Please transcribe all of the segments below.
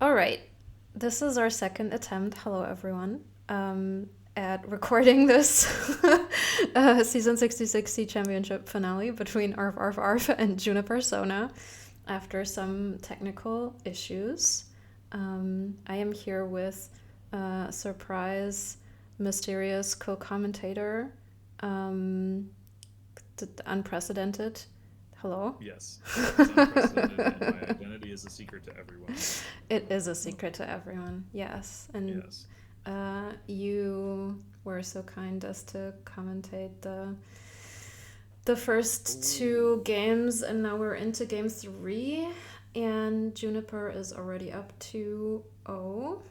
All right. This is our second attempt. Hello, everyone. At recording this season 66 C Championship finale between arfarfarf and juniper.sona after some technical issues. I am here with surprise, mysterious co-commentator, unprecedented. Hello. Yes, it's unprecedented, and my identity is a secret to everyone. It is a secret to everyone, yes. And Yes. you were so kind as to commentate the first two Oh, games, and now we're into game three, and Juniper is already up 2-0.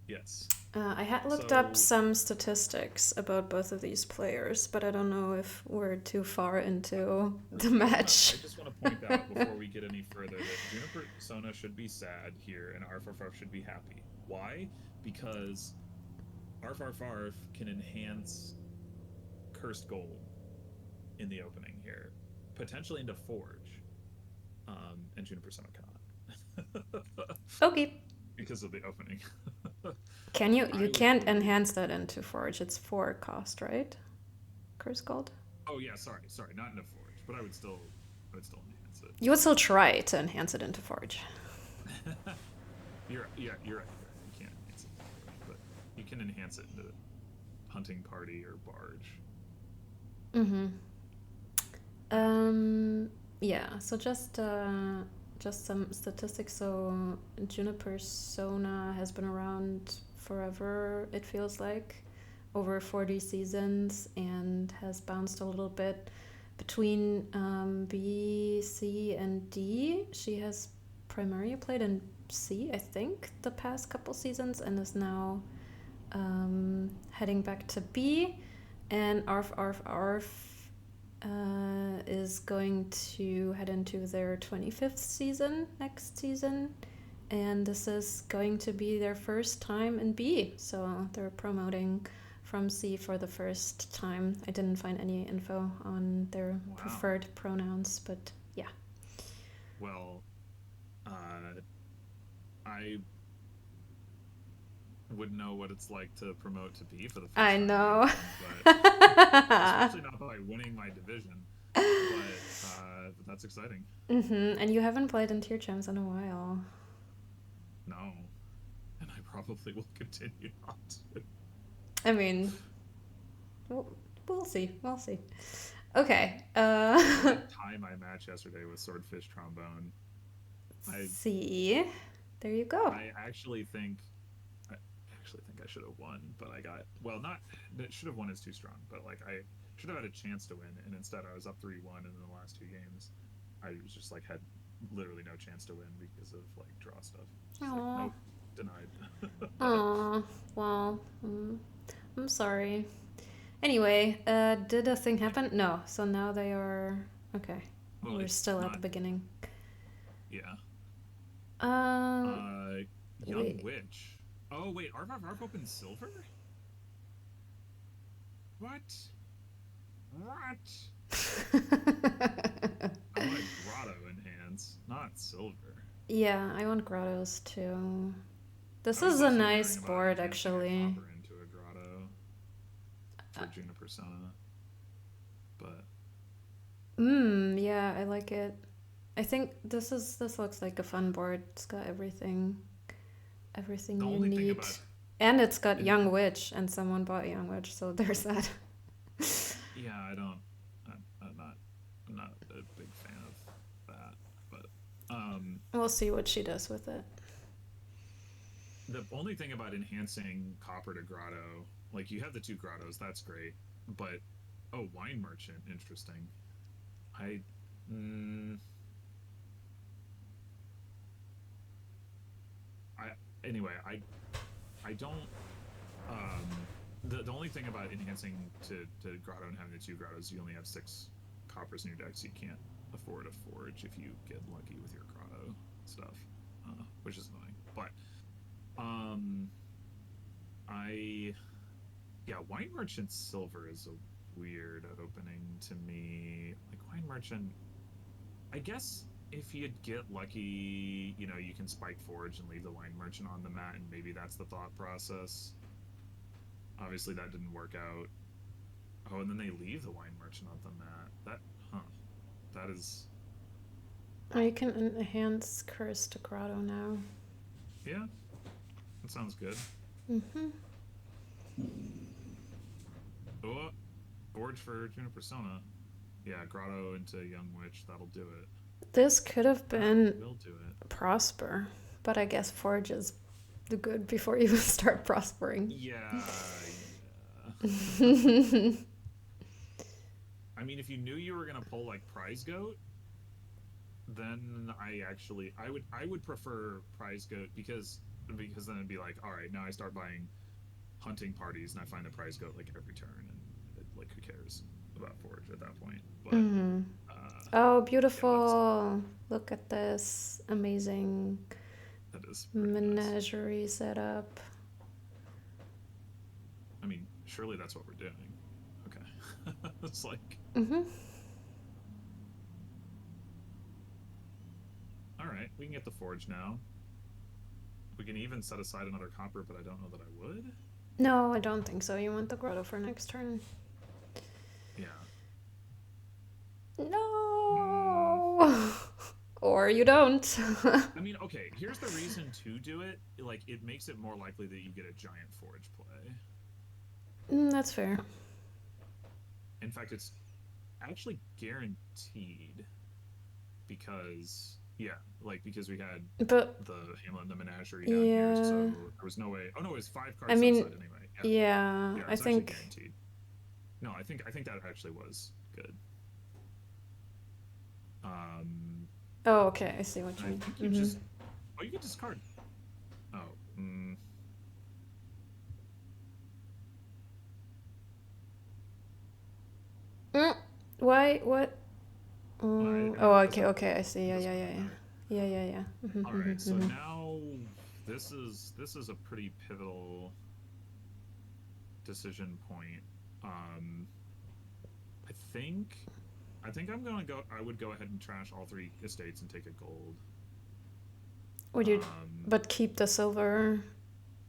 yes. I had looked up So some statistics about both of these players, but I don't know if we're too far into the match. I just want to point out before we get any further that Juniper Sona should be sad here, and arfarfarf should be happy. Why? Because arfarfarf can enhance cursed gold in the opening here, potentially into forge, and Juniper Sona cannot Okay. because of the opening. Can you? You I would can't totally. enhance that into Forge. It's 4 cost, right? Curse Gold. Oh yeah, sorry, not into forge, but I would still enhance it. You would still try to enhance it into Forge. You're right. You can't enhance it into forge, but you can enhance it into hunting party or barge. Mm-hmm. Yeah. So just some statistics. So Juniper Sona has been around forever. It feels like over 40 seasons and has bounced a little bit between B, C, and D. She has primarily played in C, I think, the past couple seasons, and is now heading back to B. And arf is going to head into their 25th season next season. And this is going to be their first time in B. So they're promoting from C for the first time. I didn't find any info on their Wow. preferred pronouns, but yeah. Well, I wouldn't know what it's like to promote to B for the I first time in know. anything, but especially not by winning my division. But that's exciting. And you haven't played in Tier Champs in a while. No, and I probably will continue not to. I mean, we'll, we'll see. We'll see. Okay. I did tie my match yesterday with Swordfish Trombone. I See. There you go. I actually think I should have won, but I got well. Not that should have won is too strong, but like I should have had a chance to win, and instead I was up 3-1 in the last two games. I was just like had literally no chance to win because of like draw stuff. Just like Oh. nope, denied. Oh. Well, I'm sorry. Anyway, did a thing happen? No. So now they are. Okay. Well, We're it's still at the not. beginning. Yeah. Um. Uh, Young Wait. Witch. Oh wait, Arf opened silver. What? What? I want a grotto enhance, not silver. Yeah, I want grottos too. This I was is a also nice wondering about board, enhancing a actually. copper into a grotto for Juniper Persona, but Yeah, I like it. I think this looks like a fun board. It's got everything the you only thing need. about And it's got and Young Witch, and someone bought Young Witch, so there's that. yeah, I'm not, I'm not a big fan of that, but We'll see what she does with it. the only thing about enhancing copper to grotto, like you have the two grottos, that's great, but oh, wine merchant, interesting. I, mm, I anyway, I don't the only thing about enhancing to grotto and having the two grottos, you only have six coppers in your deck, so you can't afford a forge if you get lucky with your grotto stuff, which is annoying. But um, I yeah, wine merchant silver is a weird opening to me. Like wine merchant, I guess if you get lucky, you know, you can spike forage and leave the wine merchant on the mat, and maybe that's the thought process. Obviously, that didn't work out. Oh, and then they leave the wine merchant on the mat. Huh? That is, Oh, you can enhance Curse to Grotto now. yeah, that sounds good. Mm-hmm. Oh, forge for juniper.sona. Yeah, grotto into young witch. That'll do it. This could have been Will do it. prosper, but I guess forge is the good before you start prospering. Yeah. I mean, if you knew you were gonna pull like prize goat, then I would prefer prize goat because then it'd be like, all right, now I start buying hunting parties and I find the prize goat like every turn, and like who cares about forge at that point? But oh, beautiful! Look at this amazing that is menagerie nice setup. I mean, surely that's what we're doing. Okay, it's like. All right, we can get the forge now. We can even set aside another copper, but I don't know that I would. No, I don't think so. You want the grotto for next turn. Yeah. No. Or you don't. I mean, okay, here's the reason to do it. Like, it makes it more likely that you get a giant forge play. That's fair. In fact, it's actually guaranteed because, yeah, like, because we had the Hamlet and the Menagerie down here, so there was no way. Oh, no, it was 5 cards set aside anyway. Yeah, I think. Guaranteed. No, I think that actually was good. Oh, okay. I see what you mean. You just. Oh, you can discard. Oh. Why? What? Oh, okay. Okay. I see. Yeah. All right. So now this is a pretty pivotal decision point. I think I'm gonna go. I would go ahead and trash all 3 estates and take a gold. Would you? But keep the silver,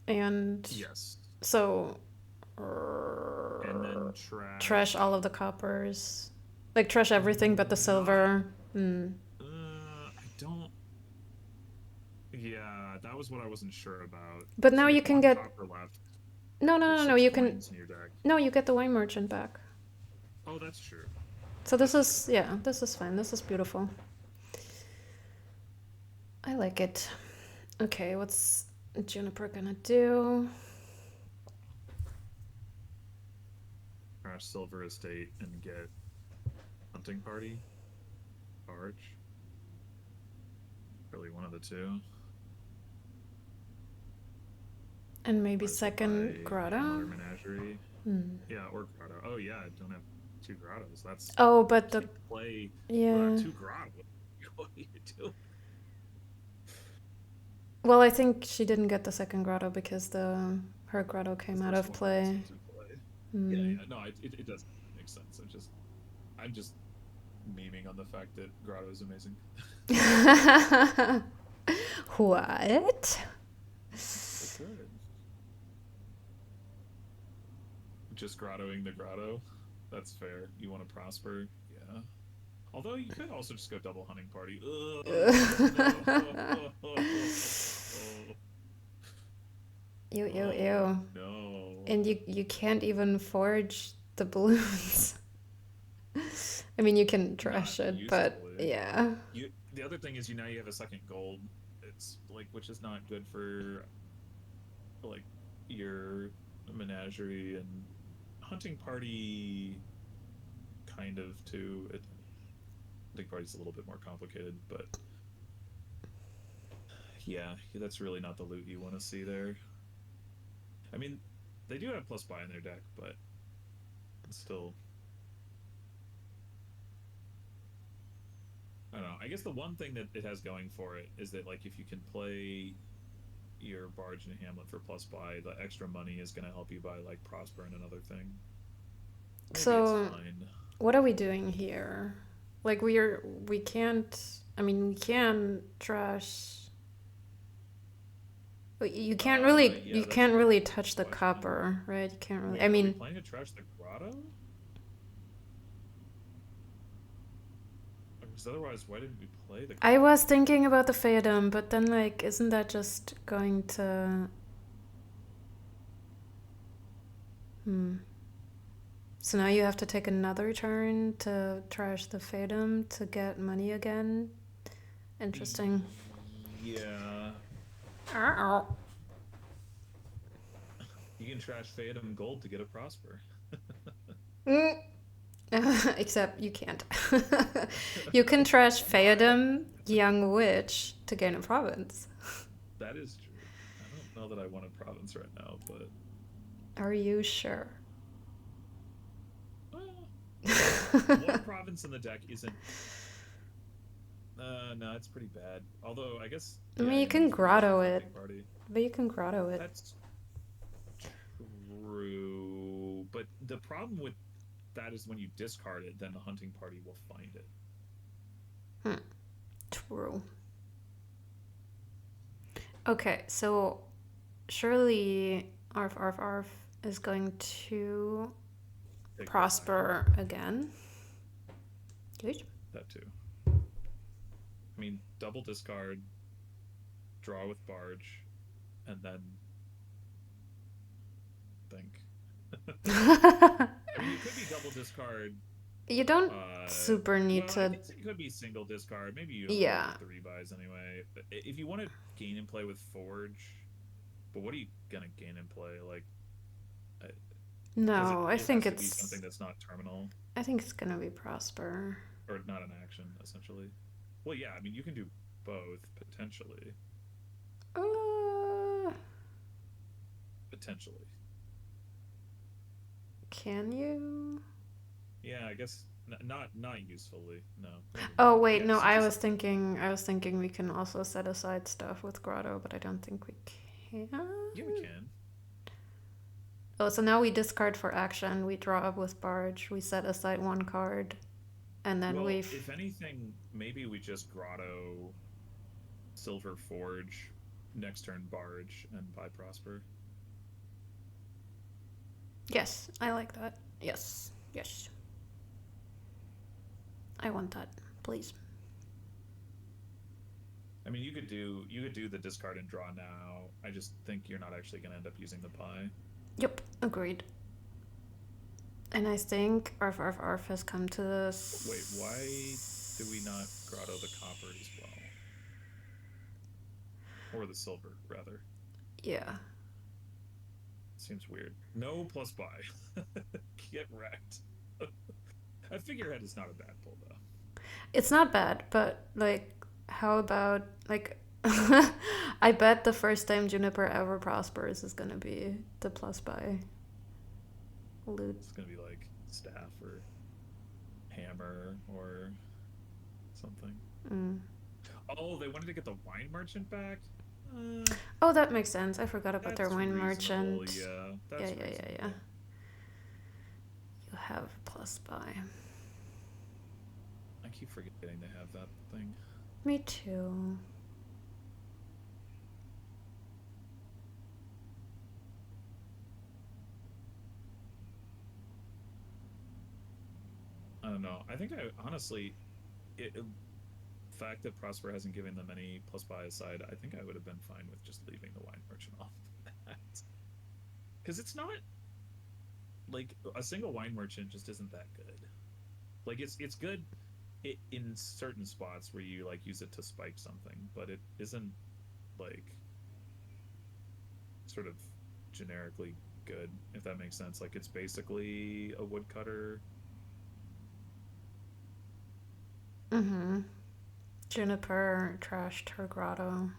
and yes. So. And then trash all of the coppers, like trash everything but the silver. I don't. Yeah, that was what I wasn't sure about. But now you can get. No. You can. No, you get the wine merchant back. Oh, that's true. So this is this is fine. This is beautiful. I like it. Okay, what's Juniper gonna do? Crash silver estate and get hunting party, barge. Really one of the two. And maybe second grotto. Menagerie. Yeah, or grotto. Oh yeah, I don't have 2 grottos. That's. Oh, but the play. 2 grotto. What do you do? Well, I think she didn't get the second grotto because her grotto came out of play. Yeah. No, it doesn't make sense. I'm just memeing on the fact that grotto is amazing. What? That's good. Just grottoing the grotto. That's fair. You want to prosper? Yeah. Although you could also just go double hunting party. Ew. No. And you can't even forge the balloons. I mean, you can trash it, but yeah. The other thing is now you have a second gold. It's like, which is not good for like your menagerie and hunting party. Kind of too. Hunting party's a little bit more complicated, but yeah, that's really not the loot you want to see there. I mean, they do have plus buy in their deck, but it's still. I don't know. I guess the one thing that it has going for it is that, like, if you can play your barge and Hamlet for plus buy, the extra money is going to help you buy like prosper and another thing. Maybe so, what are we doing here? Like we can't I mean, we can trash. You can't Yeah, you that's can't a really good touch the question. copper, right? You can't really. I Wait, are we mean, planning to trash the grotto? Because otherwise, why didn't we play the I grotto? was thinking about the Faedum, but then like, isn't that just going to? Hmm. So now you have to take another turn to trash the Faedum to get money again. Interesting. Yeah. Uh-oh. You can trash Fathom Gold to get a Prosper. Mm. Except you can't. You can trash No, Faedum, Young Witch to gain a province. that is true. I don't know that I want a province right now, but Are you sure? well, one province in the deck isn't. No, it's pretty bad. Although I guess I yeah, mean, you Young can Witch could get you grotto a it, hunting party. but you can grotto it. That's true, but the problem with that is when you discard it, then the hunting party will find it. Hmm. True. Okay, so surely Arf Arf Arf is going to Take the prosper again. Good. that too. I mean, double discard, draw with barge, and then think. I mean, you could be double discard. You don't super need Well, I to. think it could be single discard. Maybe you don't Yeah. want the rebuys anyway. If you want to gain and play with Forge, but what are you gonna gain and play? Like, because No, I it think has to be it's. something that's not terminal I think it's gonna be prosper. or not an action, essentially. Well, yeah, I mean, you can do both potentially. Uh, Potentially. can you? Yeah, I guess not usefully. No. Never Oh mind. wait, Yeah, no. so just I was thinking we can also set aside stuff with Grotto, but I don't think we can. yeah, we can. Oh, so now we discard for action. We draw up with Barge. We set aside one card, and then Well, we. if anything, maybe we just Grotto Silver Forge, next turn Barge, and buy Prosper. Yes, I like that. Yes, yes. I want that, please. I mean, you could do the discard and draw now. I just think you're not actually going to end up using the pie. Yep, agreed. And I think Arf Arf Arf has come to this. Wait, why do we not Grotto the copper as well? Or the silver, rather. Yeah. Seems weird. No plus buy. Get wrecked. A figurehead is not a bad pull, though. It's not bad, but like, how about like? I bet the first time Juniper ever prospers is gonna be the plus buy loot. It's gonna be like staff or hammer or something. Mm. Oh, they wanted to get the wine merchant back. Oh, that makes sense. I forgot about their That's wine reasonable. merchant. Yeah, that's Yeah. You have plus buy. I keep forgetting to have that thing. Me too. I don't know. I think I honestly, the fact that Prosper hasn't given them any plus buy aside, I think I would have been fine with just leaving the wine merchant off that. Because it's not like a single wine merchant just isn't that good. Like it's good in certain spots where you like use it to spike something, but it isn't like sort of generically good, if that makes sense. Like it's basically a woodcutter. Mm-hmm. Juniper trashed her grotto.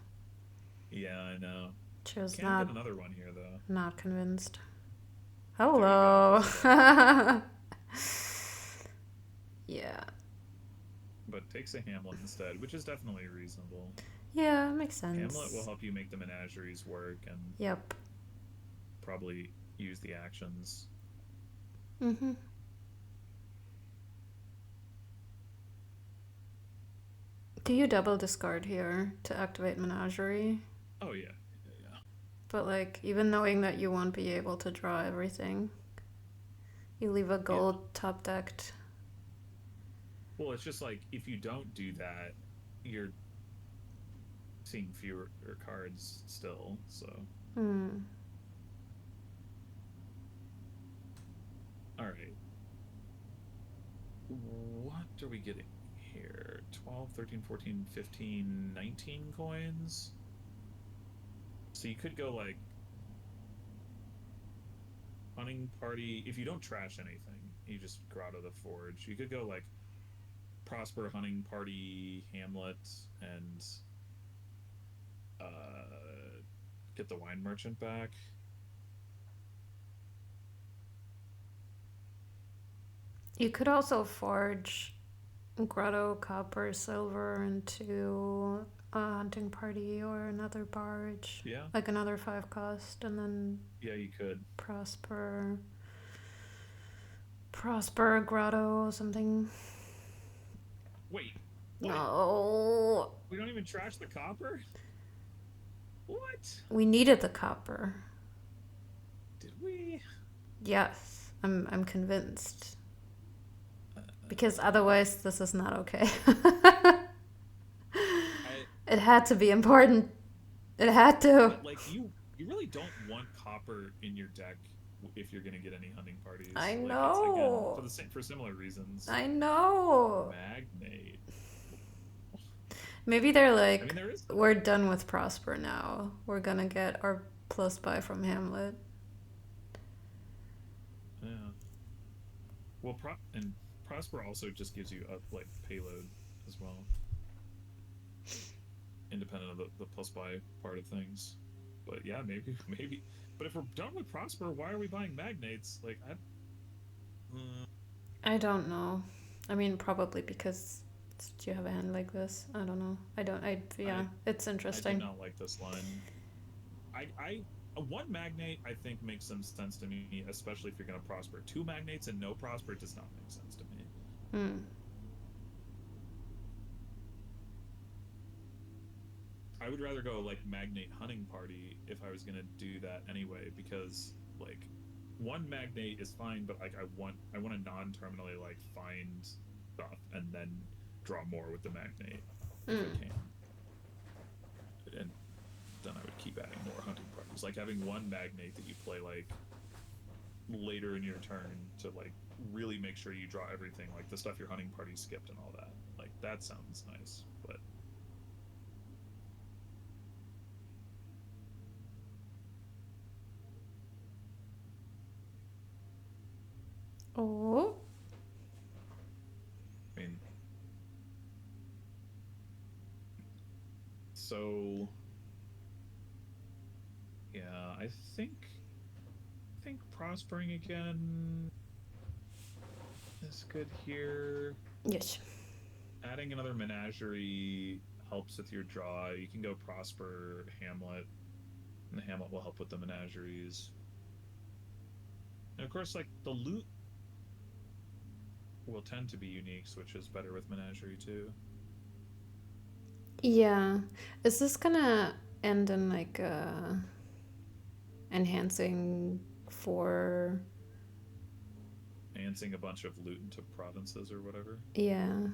Yeah, I know. She was Can get another one here though. not convinced. Hello. Yeah. But takes a Hamlet instead, which is definitely reasonable. Yeah, makes sense. Hamlet will help you make the menageries work and Yep. probably use the actions. Mm-hmm. Do you double discard here to activate Menagerie? Oh yeah, yeah. But like, even knowing that you won't be able to draw everything, you leave a gold top decked. Well, it's just like if you don't do that, you're seeing fewer cards still. So. All right. What are we getting here? 12, 13, 14, 15, 19 coins. So you could go like hunting party. If you don't trash anything, you just grotto the forge. You could go like prosper hunting party hamlet and get the wine merchant back. You could also forge grotto, copper, silver into a hunting party or another barge. Yeah. Like another 5 cost, and then. Yeah, you could. Prosper, grotto, something. Wait. What? No. We don't even trash the copper? What? We needed the copper. Did we? Yes, I'm convinced. Because otherwise, this is not okay. It had to be important. It had to. Like you really don't want copper in your deck if you're gonna get any hunting parties. I like, know. It's, again, for similar reasons. I know. Magnate. Maybe they're like, there is. We're done with Prosper now. We're gonna get our plus buy from Hamlet. Yeah. Well, and Prosper also just gives you a like payload as well, independent of the plus buy part of things. But yeah, maybe. But if we're done with Prosper, why are we buying magnates? Like, I don't know. I mean, probably because do you have a hand like this? I don't know. It's interesting. I do not like this line. One magnate I think makes some sense to me, especially if you're going to Prosper. 2 magnates and no Prosper does not make sense to me. I would rather go like magnate hunting party if I was gonna do that anyway, because like 1 magnate is fine, but like I want to non-terminally like find stuff and then draw more with the magnate if I can. And then I would keep adding more hunting parties. Like having 1 magnate that you play like later in your turn to like really make sure you draw everything, like the stuff your hunting party skipped and all that. Like that sounds nice, but Oh. I mean, so yeah, I think prospering again is good here. Yes. Adding another menagerie helps with your draw. You can go prosper Hamlet, and the Hamlet will help with the menageries. And of course, like the loot will tend to be uniques, which is better with menagerie too. Yeah. Is this gonna end in like enhancing a bunch of loot into provinces or whatever? Yeah.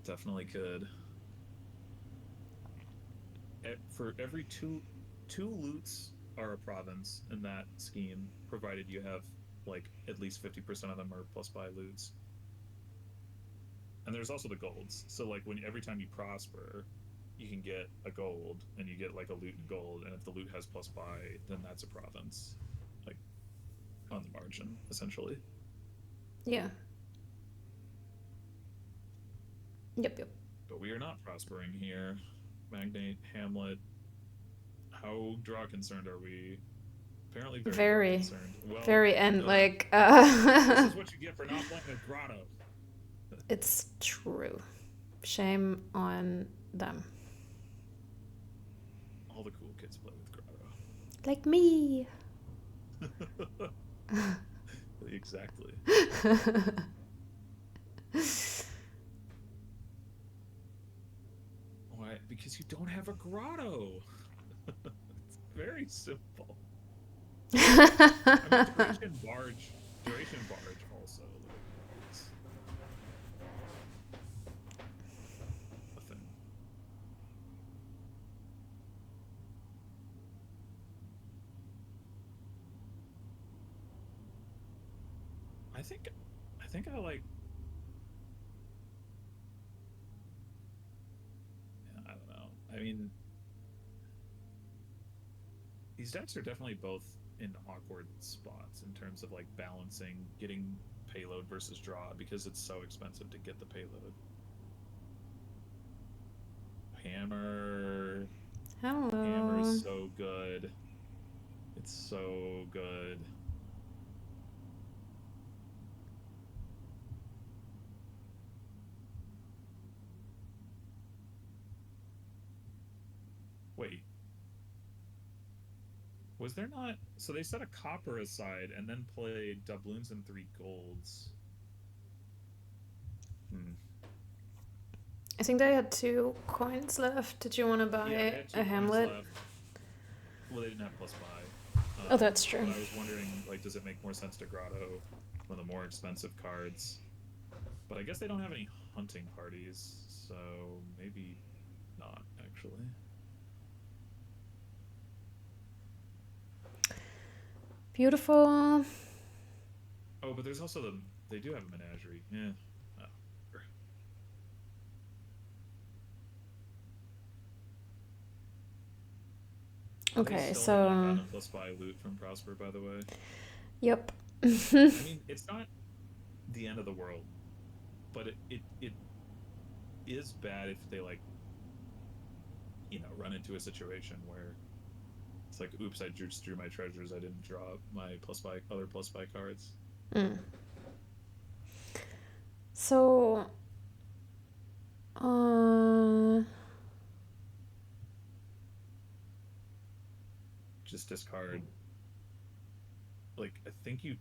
Definitely could. For every two loots are a province in that scheme, provided you have like at least 50% of them are plus buy loots. And there's also the golds. So like every time you prosper, you can get a gold, and you get like a loot and gold, and if the loot has plus buy, then that's a province, like on the margin, essentially. Yeah. Yep. But we are not prospering here. Magnate, Hamlet. How draw concerned are we? Apparently very concerned. Well, very, and like this is what you get for not playing with Grotto. It's true. Shame on them. All the cool kids play with Grotto. Like me. because you don't have a grotto. It's very simple. I mean, duration barge also like it's a thing. I think I like. I don't know. I mean, these decks are definitely both in awkward spots in terms of like balancing getting payload versus draw because it's so expensive to get the payload. Hammer. Hammer Hello. is so good. It's so good. Wait, was there not? So they set a copper aside and then played doubloons and 3 golds. Hmm. I think they had 2 coins left. Did you want to Yeah, they buy had a 2 coins Hamlet? left. Well, they didn't have plus buy. Oh, that's true. But I was wondering, like, does it make more sense to Grotto one of the more expensive cards? But I guess they don't have any hunting parties, so maybe not actually. Beautiful. Oh, but there's also they do have a menagerie. Yeah. Oh. Okay, They still have not so gotten a plus buy loot from Prosper, by the way. yep. I mean, it's not the end of the world, but it is bad if they like, run into a situation where it's like, oops, I just drew my treasures. I didn't draw my other plus buy cards. Mm. So, Just discard. Like, I think you.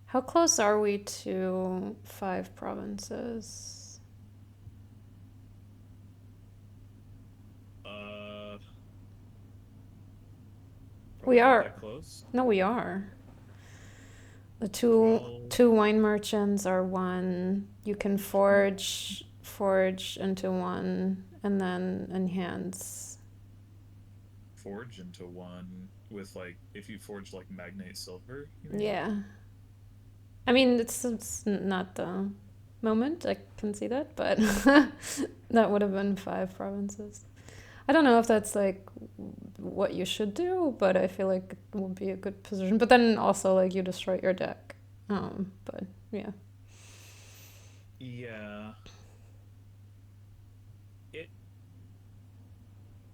how close are we to 5 provinces? We Probably not are. that close. No, we are. The Well, two wine merchants are one. You can forge into one and then enhance. forge into one with like if you forge like magnate silver. You mean? Yeah. I mean, it's not the moment. I can see that, but that would have been 5 provinces. I don't know if that's like what you should do, but I feel like it would be a good position. But then also like you destroy your deck. But yeah. Yeah. It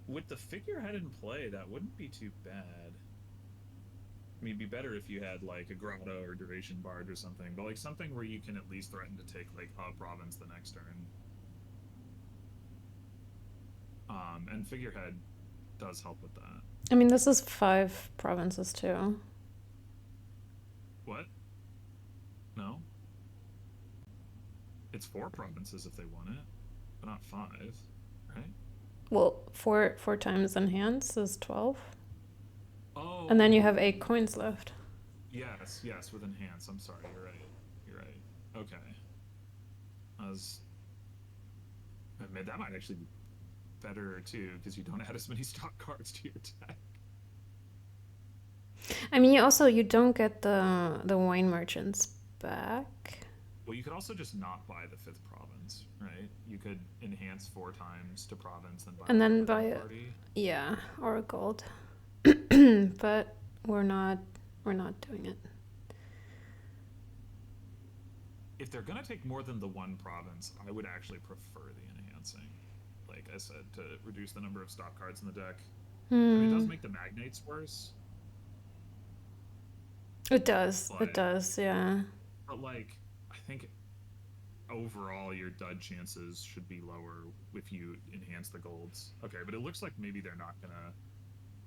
with the figurehead in play, that wouldn't be too bad. I mean, it'd be better if you had like a grotto or duration barge or something, but like something where you can at least threaten to take like a province the next turn. And figurehead does help with that. I mean, this is 5 provinces too. What? No? It's 4 provinces if they want it, but not 5, right? Well, four times enhance is 12. Oh. And then you have 8 coins left. Yes, with enhance. I'm sorry, you're right. Okay. I mean, that might actually be better too, because you don't add as many stock cards to your deck. I mean, you don't get the wine merchants back. Well, you could also just not buy the 5th province, right? You could enhance 4 times to province, then buy a party. Yeah, or a gold. But we're not doing it. If they're gonna take more than the 1 province, I would actually prefer the enhancing. Like I said, to reduce the number of stock cards in the deck. I mean, it does make the magnates worse. It does. It does, yeah. But like, I think overall your dud chances should be lower if you enhance the golds. Okay, but it looks like maybe they're not gonna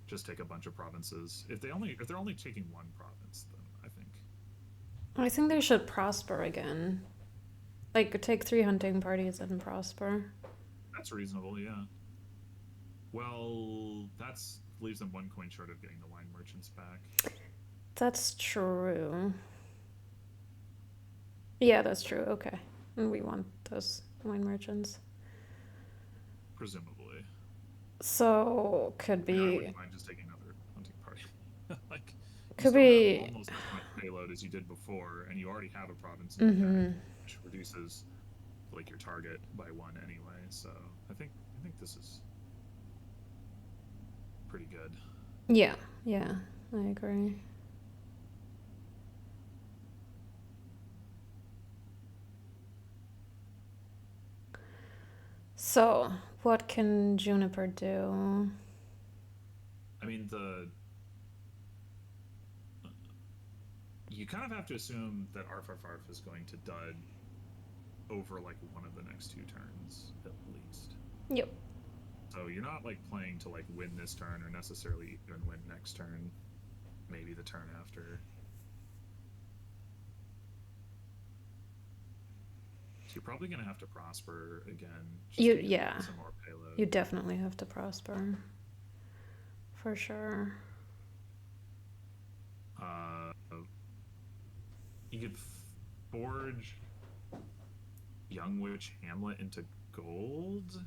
just take a bunch of provinces. If they're only taking 1 province, then I think they should prosper again. Like take 3 hunting parties and prosper. that's reasonable, yeah. Well, that's leaves them 1 coin short of getting the wine merchants back. That's true. Yeah, that's true. Okay. We want those wine merchants. Presumably. So, could be... I wouldn't mind just taking another hunting party. Like, you could still be... have almost as much payload as you did before, and you already have a province in your deck, which reduces like your target by 1 anyway. So I think this is pretty good. Yeah, I agree. So, what can Juniper do? I mean, you kind of have to assume that arfarfarf is going to dud over like one of the next 2 turns at least. Yep. So you're not like playing to like win this turn or necessarily even win next turn, maybe the turn after. So you're probably gonna have to prosper again. Yeah. Some more payload. You definitely have to prosper. For sure. You could forge Young Witch Hamlet into gold.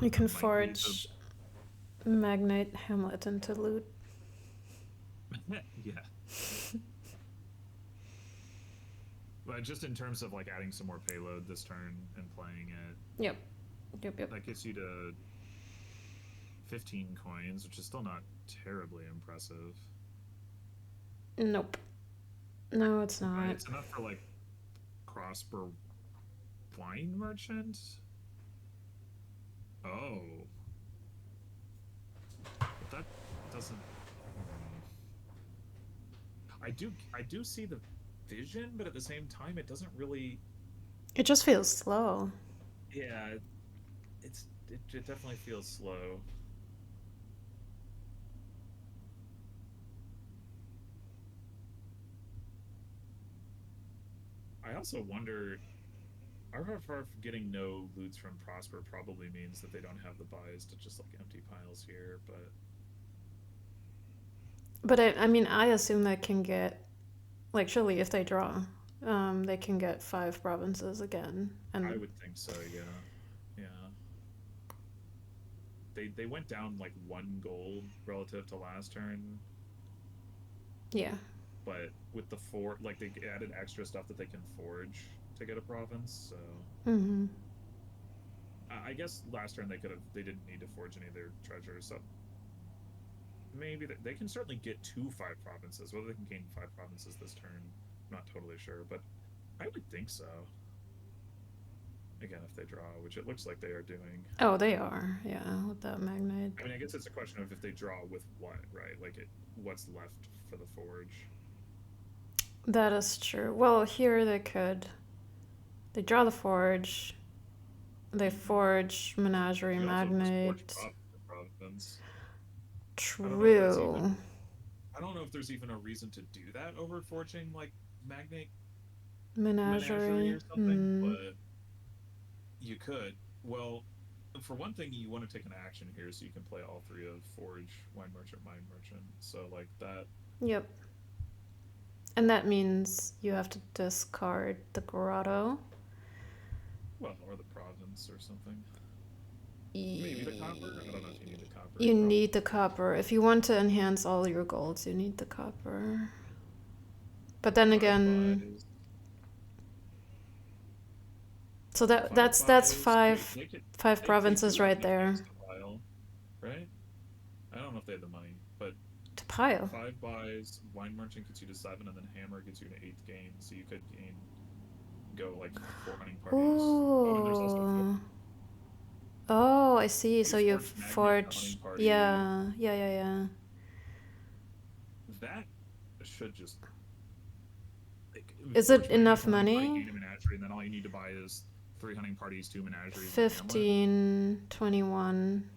You can forge Magnate Hamlet into loot. Yeah. But just in terms of like adding some more payload this turn and playing it. Yep. That gets you to 15 coins, which is still not terribly impressive. Nope. No, it's not. It's enough for like Prosper Wine Merchant. Oh. But that doesn't. I do see the vision, but at the same time, it doesn't really. It just feels slow. Yeah, it definitely feels slow. I also wonder, arfarfarf getting no loots from Prosper probably means that they don't have the buys to just like empty piles here, But I mean, I assume they can get, like, surely if they draw, they can get 5 provinces again. And I would think so, yeah. They went down like 1 gold relative to last turn. Yeah. But with the like they added extra stuff that they can forge to get a province, so I guess last turn they didn't need to forge any of their treasures, so maybe they can certainly get to 5 provinces. Whether they can gain 5 provinces this turn, I'm not totally sure, but I would think so. Again, if they draw, which it looks like they are doing. Oh, they are, yeah, with that Magnate. I mean, I guess it's a question of if they draw with what, right? Like, what's left for the forge. That is true. Well, here they draw the forge, they forge Menagerie Magnate. True. I don't know if there's even a reason to do that over forging like Magnate Menagerie or something, but you could. Well, for one thing, you want to take an action here so you can play all 3 of Forge, Wine Merchant, Mine Merchant. So like that. Yep. And that means you have to discard the grotto. Well, or the province or something. Maybe the copper? I don't know if you need the copper. You need the copper. If you want to enhance all your golds, you need the copper. But then again... So that's 5 five right there. Right? I don't know if they have the money, but to pile. 5 buys, Wine Merchant gets you to 7, and then Hammer gets you to 8th gain. So you could go like 4 hunting parties. Ooh. Oh, I see. So you've forged. Yeah. That should just. Is it enough money? And then all you need to buy is 3 hunting parties, 2 menageries. 15, 21,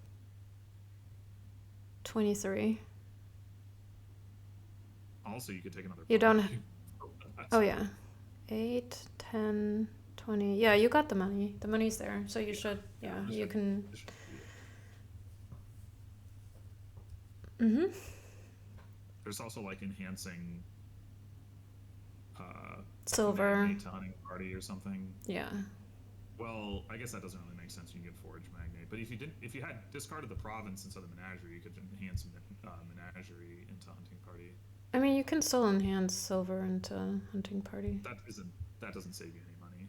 23. Also, you could take another. You don't. Oh yeah, 8, 10, 20. Yeah, you got the money. The money's there, so you should. Yeah, you can. Mm-hmm. There's also like enhancing Silver. magnate to hunting party or something. Yeah. Well, I guess that doesn't really make sense. You can get forage magnate, but if you had discarded the province instead of menagerie, you could enhance menagerie into hunting party. I mean, you can still enhance silver into hunting party. That doesn't save you any money.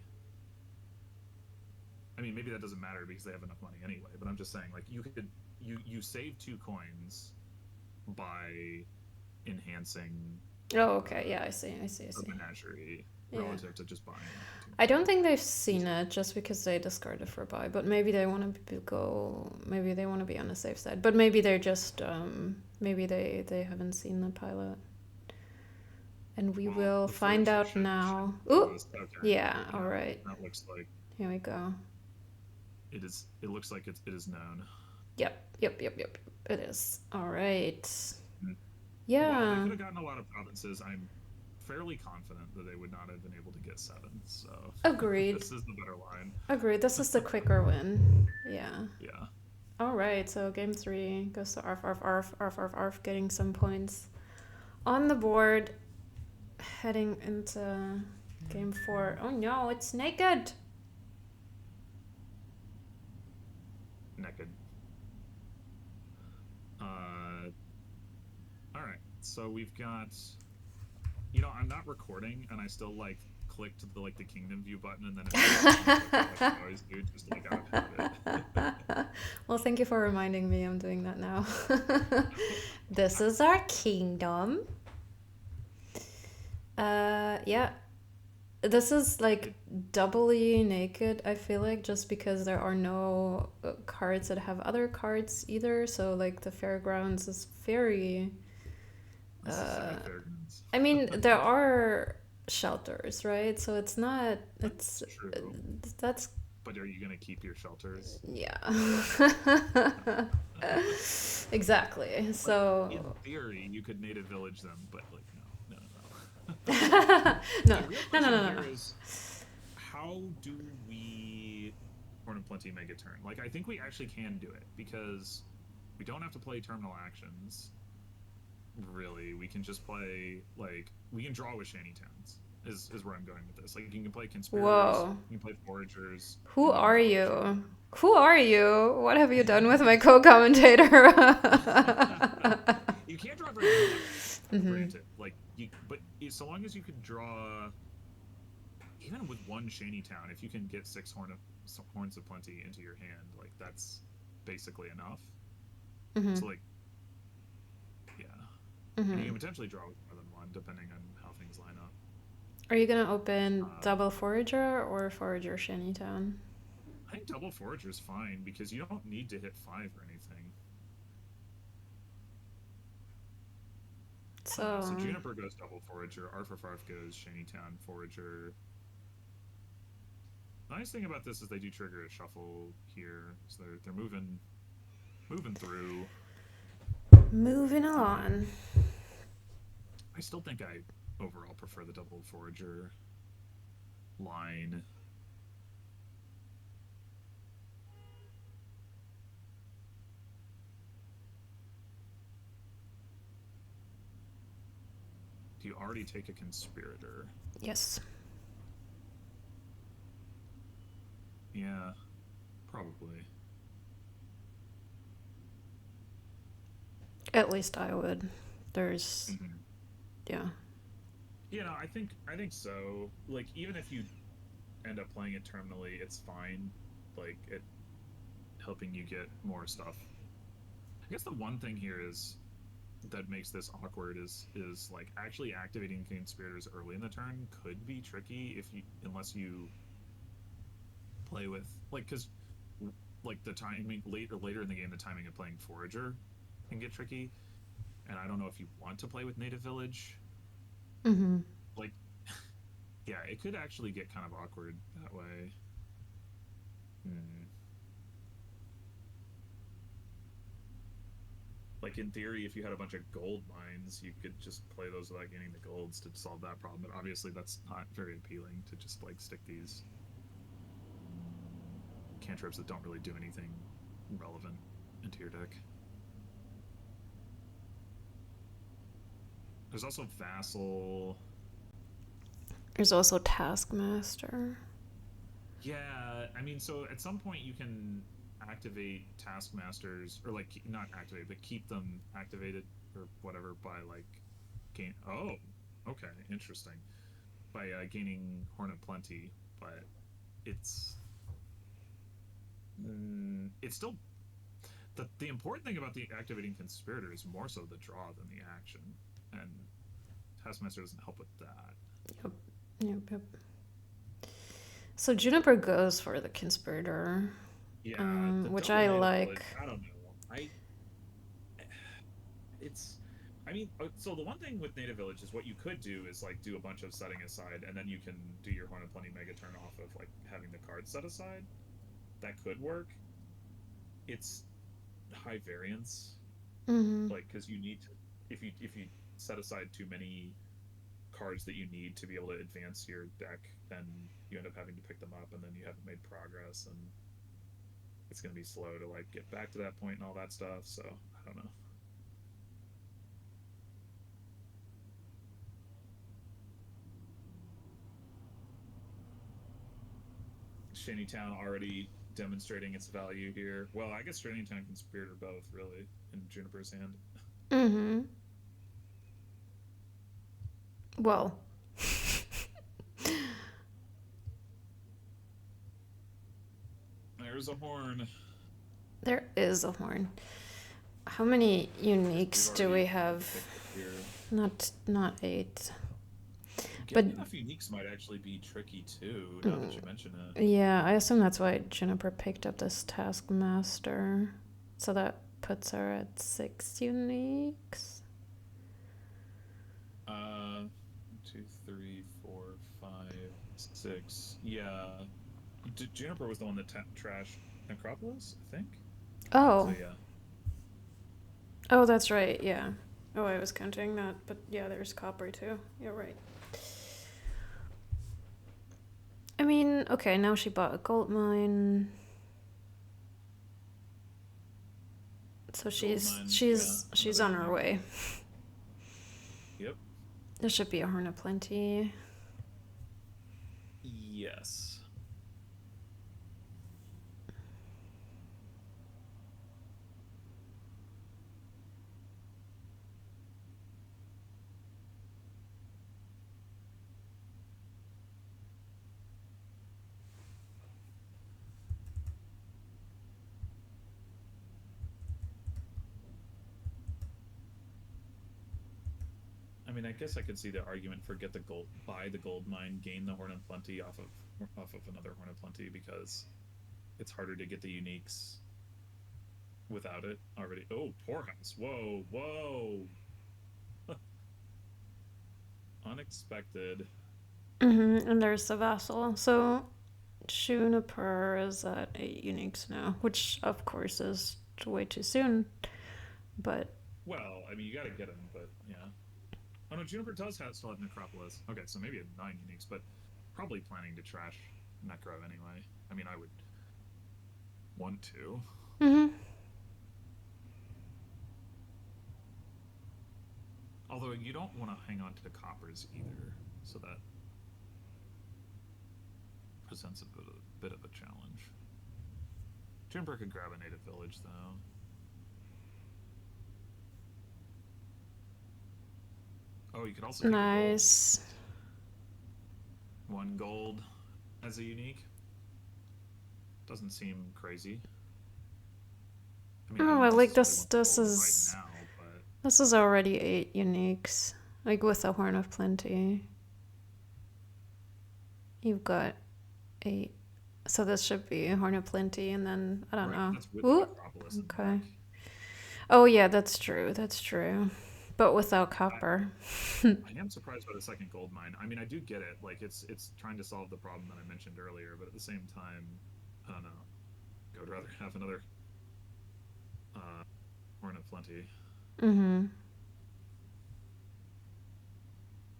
I mean, maybe that doesn't matter because they have enough money anyway. But I'm just saying, like, you save 2 coins by enhancing. Oh, okay. Yeah, I see. A menagerie Yeah. relative to just buying. I don't think they've seen it just because they discarded for buy, but maybe they want to go. Maybe they want to be on the safe side, but maybe they're just. Maybe they haven't seen the pilot. And we will find out now. Ooh, okay. Yeah. All right. That looks like. Here we go. It is. It looks like it is known. Yep. It is. All right. Mm. Yeah. Well, they could have gotten a lot of provinces. I'm fairly confident that they would not have been able to get 7. So agreed. This is the better line. Agreed. This is the quicker win. Yeah. Yeah. All right. So game 3 goes to arf, getting some points on the board. Heading into game 4. Oh no, it's naked. Naked. All right. So we've got. I'm not recording, and I still clicked the kingdom view button, and then it's I always do, just out of it. Well, thank you for reminding me. I'm doing that now. This is our kingdom. Yeah. This is doubly naked, I feel like, just because there are no cards that have other cards either. So the fairgrounds is very. I mean, there are shelters, right? So it's not. It's true. That's. But are you gonna keep your shelters? Yeah. Exactly. So. In theory, you could native village them, but no. No. Is, how do we Horn of Plenty make a turn? I think we actually can do it because we don't have to play terminal actions. Really, we can just play we can draw with shanty towns. Is where I'm going with this. You can play conspirators. Whoa. You can play foragers. Who are you? Who are you? What have you done with my co-commentator? You can't draw very much, granted. But so long as you can draw, even with 1 shanty town, if you can get 6 horns of plenty into your hand, that's basically enough. Mm-hmm. So yeah, mm-hmm. And you can potentially draw with more than 1 depending on how things line up. Are you gonna open double forager or forager shanty town? I think double forager is fine because you don't need to hit 5 or anything. So Juniper goes double forager, arfarfarf goes shantytown forager. The nice thing about this is they do trigger a shuffle here, so they're moving through. Moving on. I still think I overall prefer the double forager line. Do you already take a conspirator? Yes. Yeah, probably. At least I would. There's, yeah. I think so. Even if you end up playing it terminally, it's fine. It helping you get more stuff. I guess the one thing here is that makes this awkward is actually activating conspirators early in the turn could be tricky unless you play with because the timing later in the game, the timing of playing forager can get tricky, and I don't know if you want to play with native village. Mm-hmm. Yeah, it could actually get kind of awkward that way. In theory, if you had a bunch of gold mines, you could just play those without getting the golds to solve that problem. But obviously, that's not very appealing to just stick these cantrips that don't really do anything relevant into your deck. There's also Vassal. There's also Taskmaster. Yeah, I mean, so at some point you can activate taskmasters, or like not activate, but keep them activated or whatever by like gain. Oh, okay, interesting. By gaining Horn of Plenty, but it's it's still the important thing about the activating conspirator is more so the draw than the action, and taskmaster doesn't help with that. Yep. Yep. Yep. So Juniper goes for the conspirator, Yeah, the which double I native like. village. I don't know. It's I mean, so the one thing with native village is what you could do is like do a bunch of setting aside, and then you can do your Horn of Plenty mega turn off of like having the cards set aside. That could work. It's high variance, Mm-hmm. like because you need to if you set aside too many cards that you need to be able to advance your deck, then you end up having to pick them up, and then you haven't made progress, and it's going to be slow to like get back to that point and all that stuff. So I don't know. Shantytown already demonstrating its value here. Well, I guess Shantytown can Conspirator both, really, in Juniper's hand. Mm-hmm. Well, There's a horn. there is a horn. How many We've uniques do we already have? picked it here. Not 8. But Getting enough uniques might actually be tricky too, now that you mention it. yeah, I assume that's why Juniper picked up this Taskmaster. So that puts her at 6 uniques. 2, 3, 4, 5, 6. Yeah. Juniper was the one that trashed Necropolis, I think. So Oh. yeah. Oh, that's right. Yeah. Oh, I was counting that, but yeah, there's copper too. You're right. I mean, okay, now she bought a gold mine. So she's on her way. Yep. There should be a Horn of Plenty. Yes. I mean, I guess I could see the argument for get the gold, buy the gold mine, gain the Horn of Plenty off of another Horn of Plenty, because it's harder to get the uniques without it already. Oh, poorhouse! Whoa, whoa! Unexpected. And there's the Vassal. So Juniper is at 8 uniques now, which of course is way too soon. But Well, I mean, you got to get him, but yeah. Oh no, Juniper does still have Necropolis. Okay, so maybe at 9 uniques, but probably planning to trash Necro anyway. I mean, I would want to. Although you don't want to hang on to the coppers either, so that presents a bit of a challenge. Juniper could grab a native village though. Oh, you could also take nice. a gold. 1 gold as a unique. Doesn't seem crazy. I mean, I like this. This is right now, but this is already 8 uniques, like with a Horn of Plenty. You've got 8, so this should be a Horn of Plenty, and then I don't know. That's with Necropolis. Okay. Oh yeah, that's true. That's true. But without copper. I am surprised by the second gold mine. I mean, I do get it. Like, it's trying to solve the problem that I mentioned earlier, but at the same time, I don't know. I would rather have another Horn of Plenty.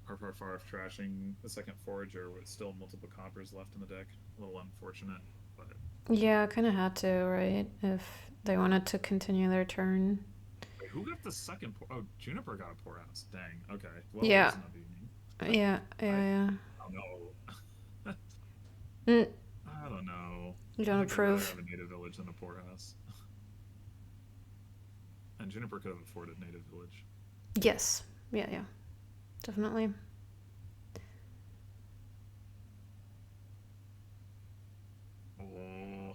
Arfarfarf trashing the second Forager with still multiple coppers left in the deck. A little unfortunate, but Yeah, kind of had to, right? If they wanted to continue their turn. Wait, who got the second poor? Oh, Juniper got a poorhouse. Dang. Okay. Well, Yeah. there's another evening. Yeah, yeah. I don't know. Mm, I don't know. you I don't think I'd rather approve? have a native village than a poorhouse. And Juniper could have afforded native village. Yes. Yeah. Definitely. Oh,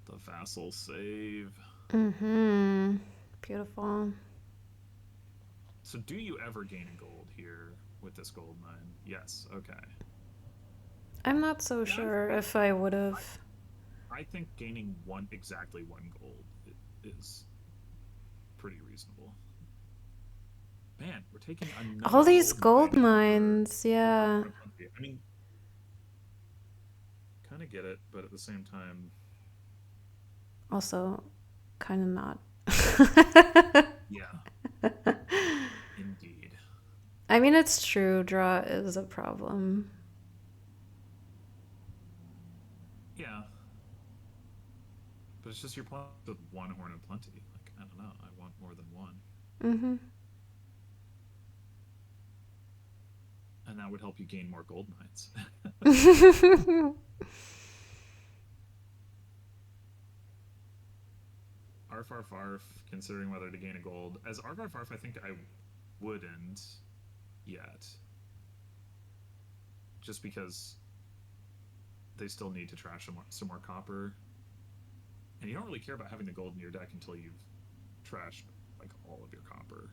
the vassal save. Mm-hmm. Beautiful. So, do you ever gain a gold here with this gold mine? Yes. Okay. I'm not so Yeah, sure if I would I, have. I think gaining exactly one gold is pretty reasonable. Man, we're taking All another these gold gold mine mines, over yeah. Horniplenty. I mean, kind of get it, but at the same time, Also, kind of not. yeah, indeed. I mean, it's true. Draw is a problem. Yeah, but it's just you're playing with one horn of plenty. Like, I don't know, I want more than one. Mm-hmm. And that would help you gain more gold mines. Arfarfarf, considering whether to gain a gold. As Arfarfarf, I think I wouldn't yet. Just because they still need to trash some more copper. And you don't really care about having the gold in your deck until you've trashed like all of your copper.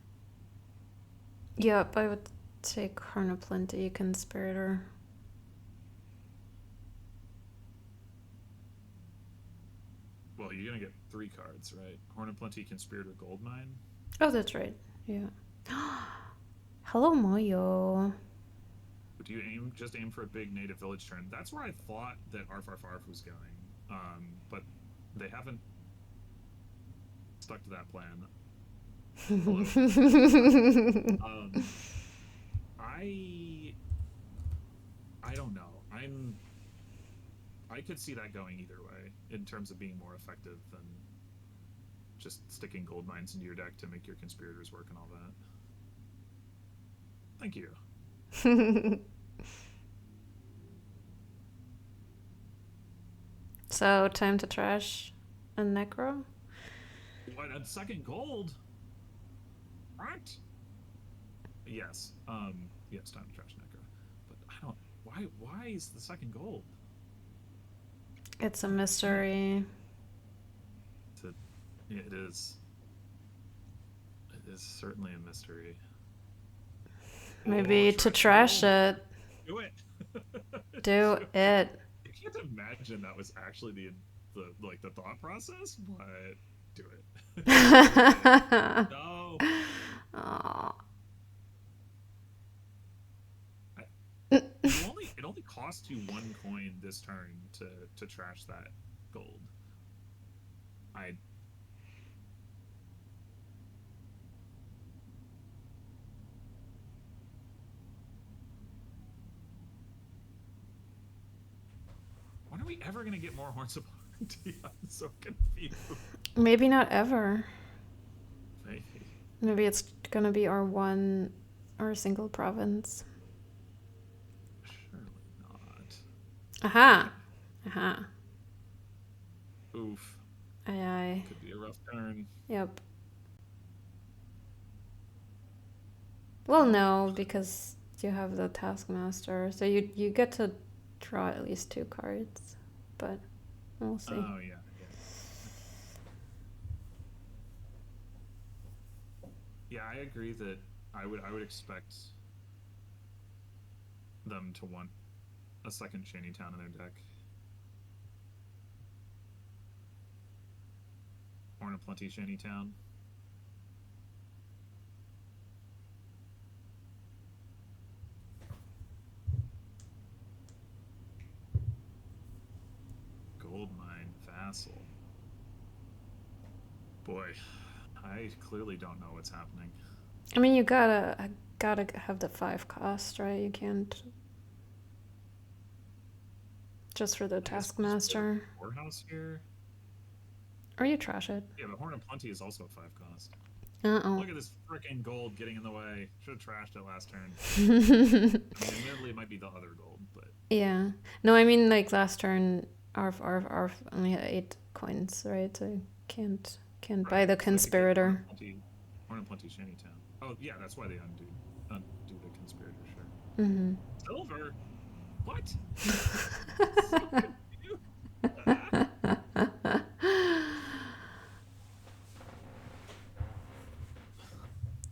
Yep, I would take Horn of Plenty, Conspirator. Well, you're gonna get 3 cards, right? Horn of Plenty, Conspirator, Goldmine. Oh, that's right. Yeah. Hello, Moyo. Do you just aim for a big native village turn? That's where I thought that Arfarfarf was going, but they haven't stuck to that plan. I don't know. I could see that going either way in terms of being more effective than just sticking gold mines into your deck to make your conspirators work and all that. Thank you. So, time to trash a Necro? What, a second gold? What? Yes. Yes, time to trash Necro. But I don't. Why is the second gold? It's a mystery. It is. It is certainly a mystery. Maybe to trash it. Do it. Do it. I can't imagine that was actually the thought process, but do it. No. Aww. It only costs you 1 coin this turn to trash that gold. When are we ever gonna get more Horns of Plenty? I'm so confused. Maybe not ever. Maybe. Maybe it's gonna be our single province. Surely not. Aha. Aha. Oof. Aye. Could be a rough turn. Yep. Well, no, because you have the Taskmaster, so you get to draw at least 2 cards, but we'll see. Oh yeah. Yeah, I agree that I would expect them to want a second Shantytown in their deck. Horn of Plenty Shantytown. Goldmine Vassal. Boy, I clearly don't know what's happening. I mean, you gotta have the 5 cost, right? You can't just for the Taskmaster. Poorhouse here. Or you trash it. Yeah, but Horn of Plenty is also a 5 cost. Uh-oh. Look at this freaking gold getting in the way. Should have trashed it last turn. I mean, admittedly, it might be the other gold, but Yeah. No, I mean, like, last turn, Arf only had 8 coins, right? So can't buy right. the So they could get conspirator. Horn of Plenty Shantytown. Oh yeah, that's why they undo the conspirator. Sure. Mm-hmm. Silver. What? So confused.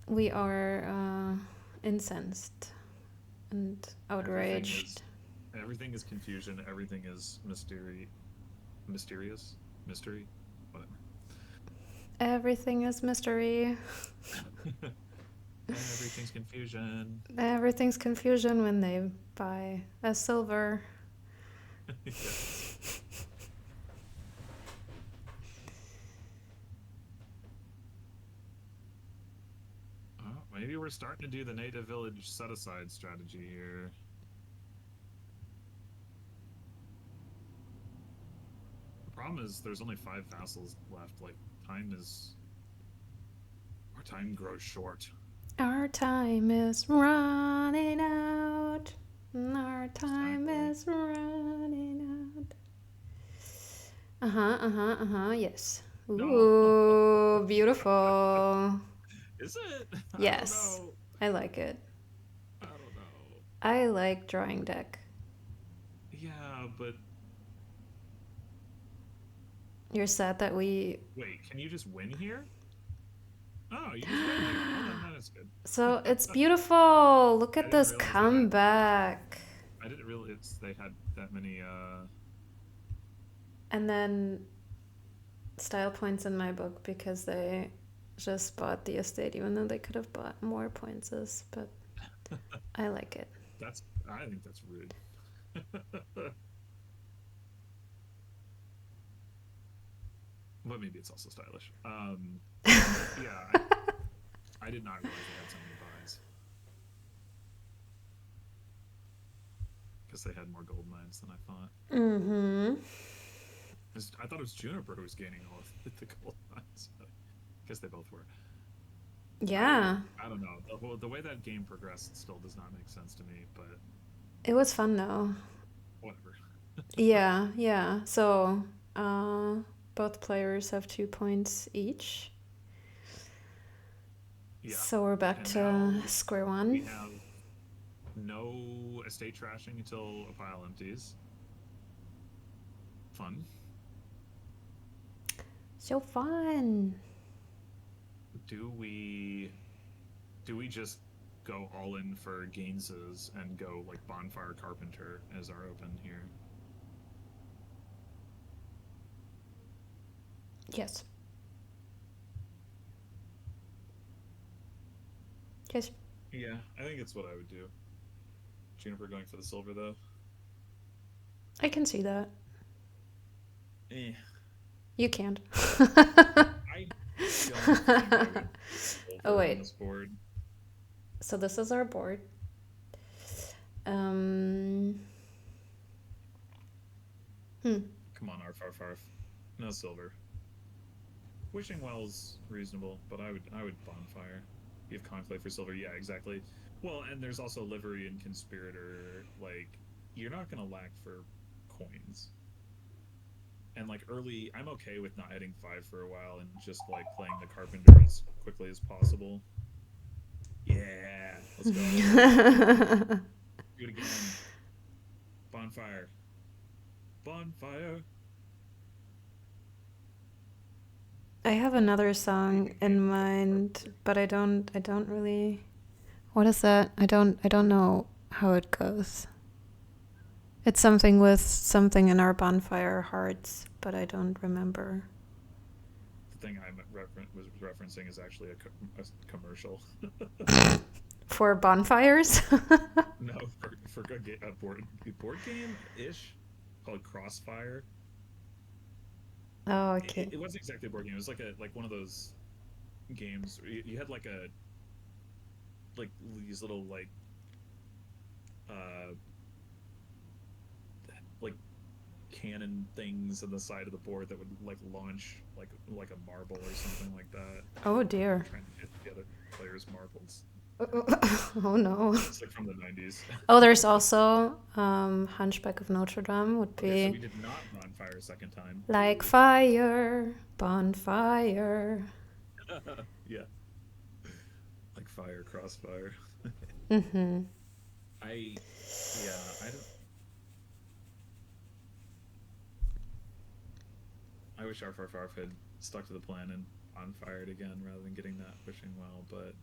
We are incensed and outraged. Everything is confusion. Everything is mysterious, mystery, whatever. Everything is mystery. Everything's confusion. Everything's confusion when they buy a silver. Yeah. Oh, maybe we're starting to do the native village set-aside strategy here. The problem is there's only 5 vassals left. Like, our time grows short. Our time is running out. Our time is running out. Yes. Ooh, No. beautiful. Is it? Yes. I like it. I don't know. I like drawing deck. Yeah, but You're sad that we... wait, can you just win here? Oh, you just win here. Oh, that is good. So it's beautiful. Look at this realize comeback. I didn't realize they had that many And then style points in my book because they just bought the estate even though they could have bought more points, but I like it. I think that's rude. But maybe it's also stylish. Yeah, I did not realize they had so many buys because they had more gold mines than I thought. Mm-hmm. I thought it was Juniper who was gaining all of the gold mines. I guess they both were. Yeah. I don't know. The way that game progressed still does not make sense to me, but it was fun though. Whatever. Yeah. So, both players have 2 points each. Yeah. So we're back to square one. We have no estate trashing until a pile empties. Fun. So fun. Do we just go all in for Gaines's and go like Bonfire Carpenter as our open here? Yes. Yes. Yeah, I think it's what I would do. Juniper going for the silver though. I can see that. You can't. I don't think I would oh wait. On this board. So this is our board. Come on, arfarfarf. No silver. Wishing Well's reasonable, but I would bonfire. You have Conclave for silver, yeah, exactly. Well, and there's also Livery and Conspirator. Like, you're not gonna lack for coins. And like early, I'm okay with not hitting 5 for a while and just like playing the Carpenter as quickly as possible. Yeah, let's go. Do it again. Bonfire. Bonfire. I have another song in mind, but I don't really. What is that? I don't know how it goes. It's something with something in our bonfire hearts, but I don't remember. The thing I was referencing is actually a commercial. For bonfires? No, for a board game-ish called Crossfire. Oh, okay. It wasn't exactly a board game. It was like one of those games where you had like these little like cannon things on the side of the board that would like launch like a marble or something like that. Oh dear. Trying to hit the other players' marbles. Oh no. It's like from the 90s. Oh, there's also Hunchback of Notre Dame would be. Okay, so we did not bonfire a second time. Like fire, bonfire. Yeah. Like fire, crossfire. Mm-hmm. I wish arfarfarf had stuck to the plan and bonfired again rather than getting that wishing well, but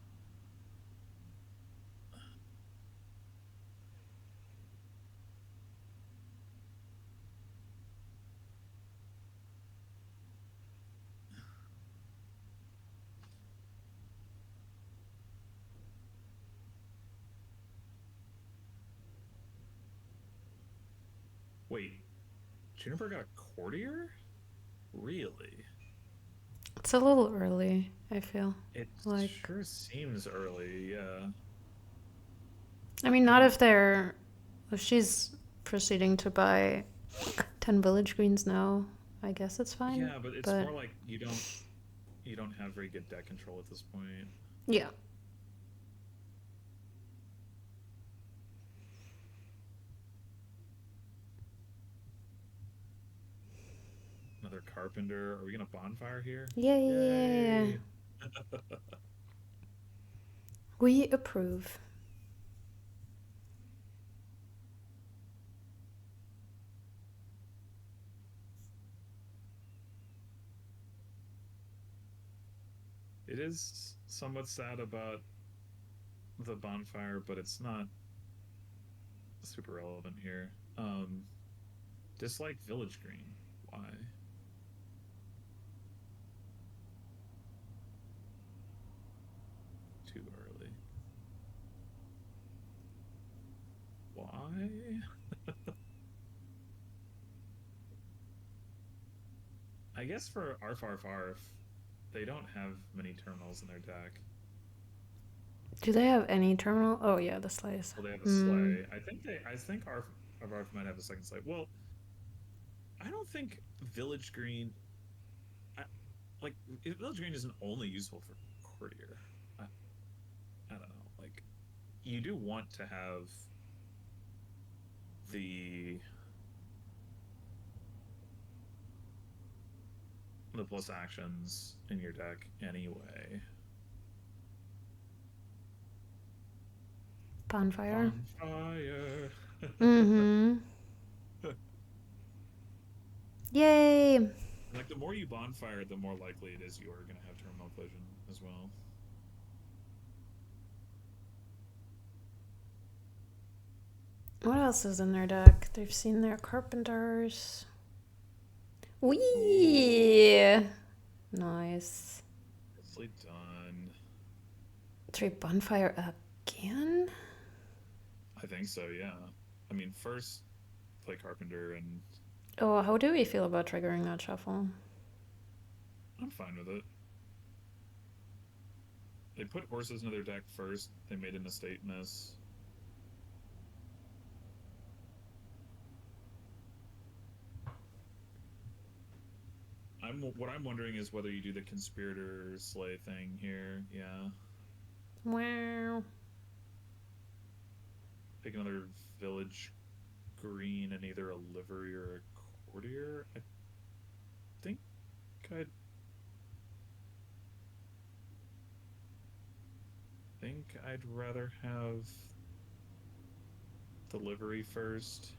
wait, Juniper got a courtier? Really? It's a little early, I feel. It Like, sure seems early, yeah. I mean, not if she's proceeding to buy 10 village greens now, I guess it's fine. Yeah, but it's more like you don't have very good deck control at this point. Yeah. Another carpenter. Are we gonna bonfire here? Yay! We approve. It is somewhat sad about the bonfire, but it's not super relevant here. Dislike village green. Why? Too early. Why? I guess for arfarfarf, they don't have many terminals in their deck. Do they have any terminal? Oh yeah, the slice. Well, they have a sleigh. I think Arfarfarf might have a second sleigh. Well, I don't think village green. Village green isn't only useful for courtier. I don't know. Like, you do want to have the plus actions in your deck anyway. Bonfire. Bonfire. Mm-hmm. Yay! Like, the more you bonfire, the more likely it is you are going to have terminal collision as well. What else is in their deck? They've seen their carpenters. Wee! Nice. Nicely done. 3 bonfire again? I think so, yeah. I mean, first play carpenter and... Oh, how do we feel about triggering that shuffle? I'm fine with it. They put horses into their deck first. They made an estate miss. What I'm wondering is whether you do the conspirator slay thing here. Yeah. Wow. Pick another village green and either a livery or a courtier. I think I'd rather have the livery first.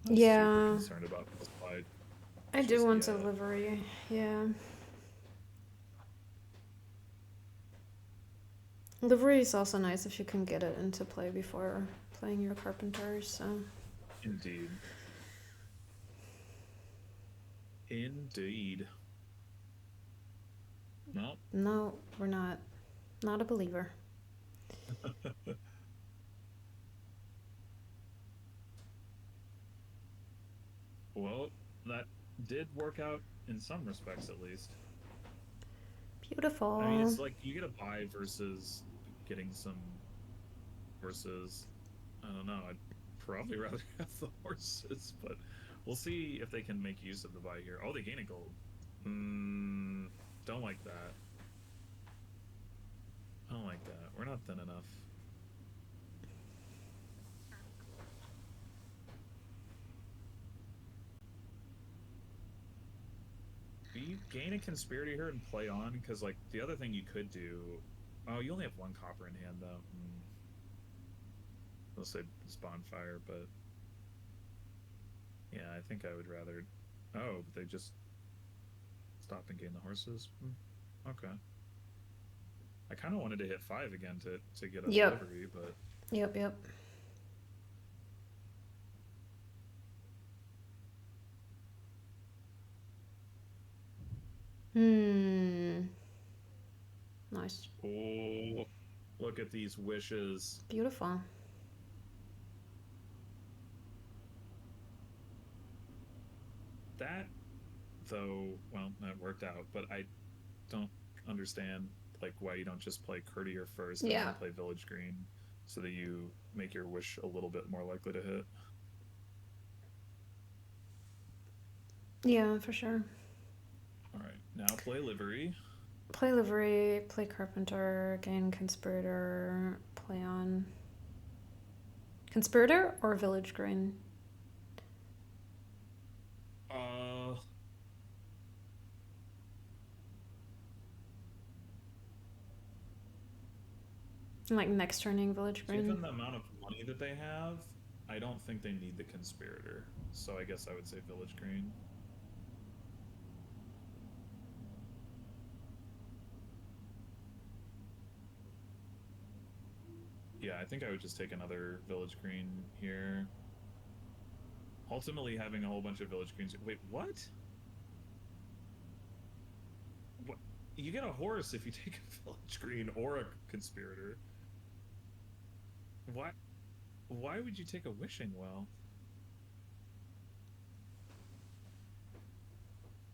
Yeah. Super concerned about this slide. I do want a livery, yeah. Livery is also nice if you can get it into play before playing your carpenters, so... Indeed. Indeed. No. No, we're not. Not a believer. Well, that did work out in some respects, at least. Beautiful. I mean, it's like you get a buy versus getting some... versus... I don't know, I'd probably rather have the horses, but we'll see if they can make use of the buy here. Oh, they gain a gold. Don't like that. I don't like that. We're not thin enough. Do you gain a conspirator here and play on? Because, like, the other thing you could do... Oh, you only have one copper in hand, though. Let's say it's bonfire, but... Yeah, I think I would rather... Oh, but they just stop and gain the horses? Okay. I kind of wanted to hit 5 again to get a Yep. delivery, but... Yep. Nice. Oh, look at these wishes. Beautiful. That, though, well, that worked out, but I don't understand, like, why you don't just play Courtier first and then play Village Green so that you make your wish a little bit more likely to hit. Yeah, for sure. All right, now play Livery. Play Livery, play Carpenter, gain Conspirator, play on... Conspirator or Village Green? Like next turning Village Green? Given the amount of money that they have, I don't think they need the Conspirator. So I guess I would say Village Green. Yeah, I think I would just take another Village Green here. Ultimately, having a whole bunch of Village Greens... Wait, what? What? You get a horse if you take a Village Green or a Conspirator. Why? Why would you take a Wishing Well?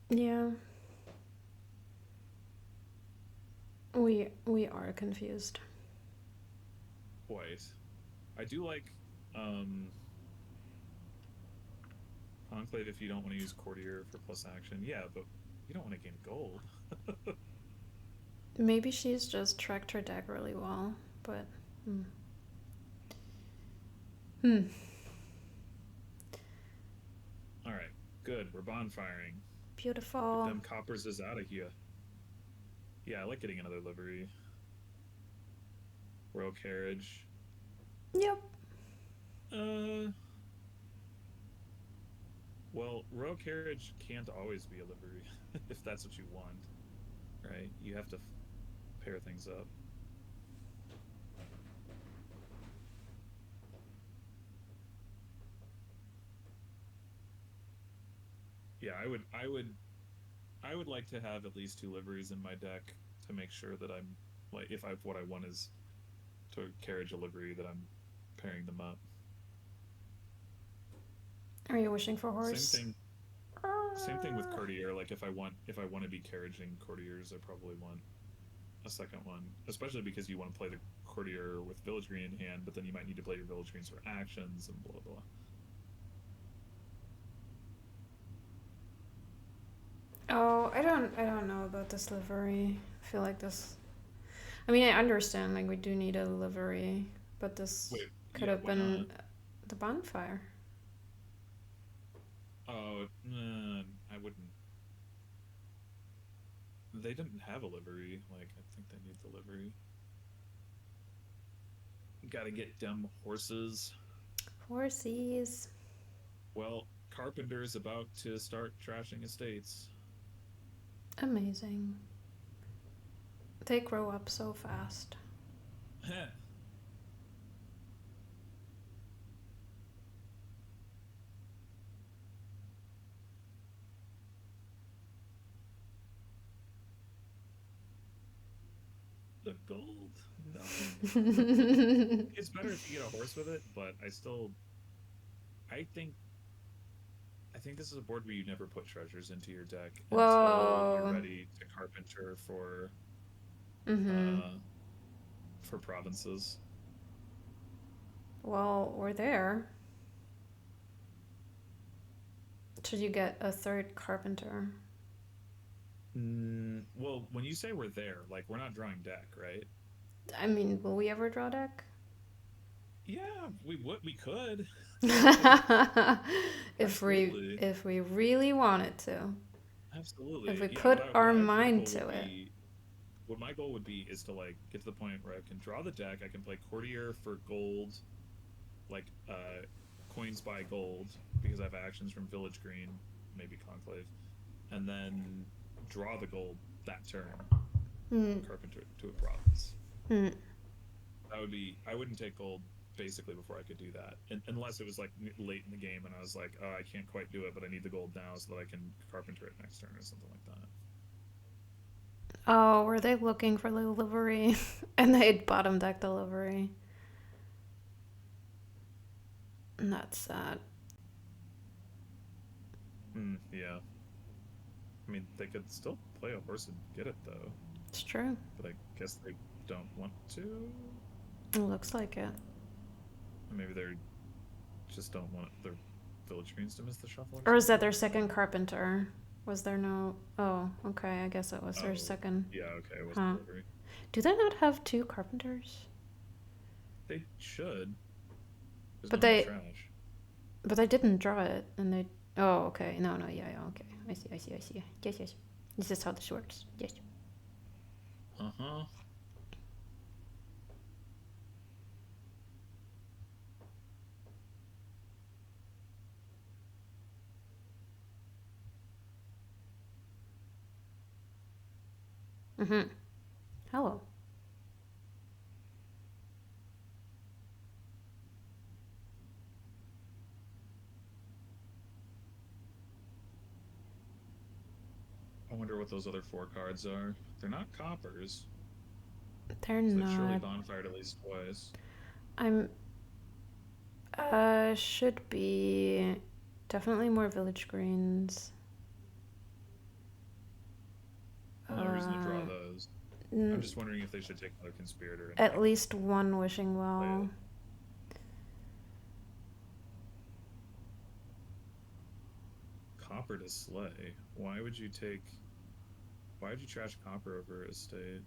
Yeah. We are confused. Quite. I do like Enclave if you don't want to use Courtier for plus action. Yeah, but you don't want to gain gold. Maybe she's just tracked her deck really well, but... Alright, good. We're bonfiring. Beautiful. Get them coppers is out of here. Yeah, I like getting another livery. Royal Carriage. Yep. Well, Royal Carriage can't always be a livery, if that's what you want, right? You have to pair things up. Yeah, I would like to have at least 2 liveries in my deck to make sure that I'm, like, if what I want is to carriage a livery, that I'm pairing them up. Are you wishing for horse? Same thing with Courtier. Like, if I want to be carriaging Courtiers, I probably want a second one, especially because you want to play the Courtier with Village Green in hand, but then you might need to play your Village Greens for actions and blah blah. Oh, I don't know about this livery. I feel like this... I mean, I understand, like, we do need a livery, but this could have been the bonfire. Oh, I wouldn't. They didn't have a livery. Like, I think they need the livery. Gotta get them horses. Horsies. Well, Carpenter's about to start trashing estates. Amazing. They grow up so fast. The gold. No. It's better if you get a horse with it, but I think this is a board where you never put treasures into your deck until you're ready to Carpenter for provinces. Well, we're there. Should you get a third carpenter? Well, when you say we're there, like we're not drawing deck, right? I mean, will we ever draw deck? Yeah, we could. if we Absolutely. if we really wanted to. If Absolutely. we Yeah, put our my mind goal to would it. be what my goal would be is to like get to the point where I can draw the deck, I can play courtier for gold, like coins by gold because I have actions from village green, maybe conclave, and then draw the gold that turn. Carpenter to a province. That would be I wouldn't take gold basically before I could do that, unless it was like late in the game and I was like, oh, I can't quite do it, but I need the gold now so that I can carpenter it next turn or something like that. Oh, were they looking for the livery? And they'd bottom deck the livery. And that's sad. Yeah. I mean, they could still play a horse and get it though. It's true. But I guess they don't want to. It looks like it. Or maybe they just don't want their village greens to miss the shuffle. Or is that their second carpenter? Was there no... Oh, okay, I guess it was their second. Yeah, okay, it was delivery. Do they not have two carpenters? They should. But they didn't draw it, and they... Oh, okay. No, yeah, okay. I see. Yes. This is how this works. Yes. Uh-huh. Hello. I wonder what those other 4 cards are. They're not coppers. They're so not. They've surely bonfired at least twice. Should be definitely more village greens. No reason to draw those. I'm just wondering if they should take another conspirator. At least one wishing well. Copper to slay. Why would you trash copper over estate?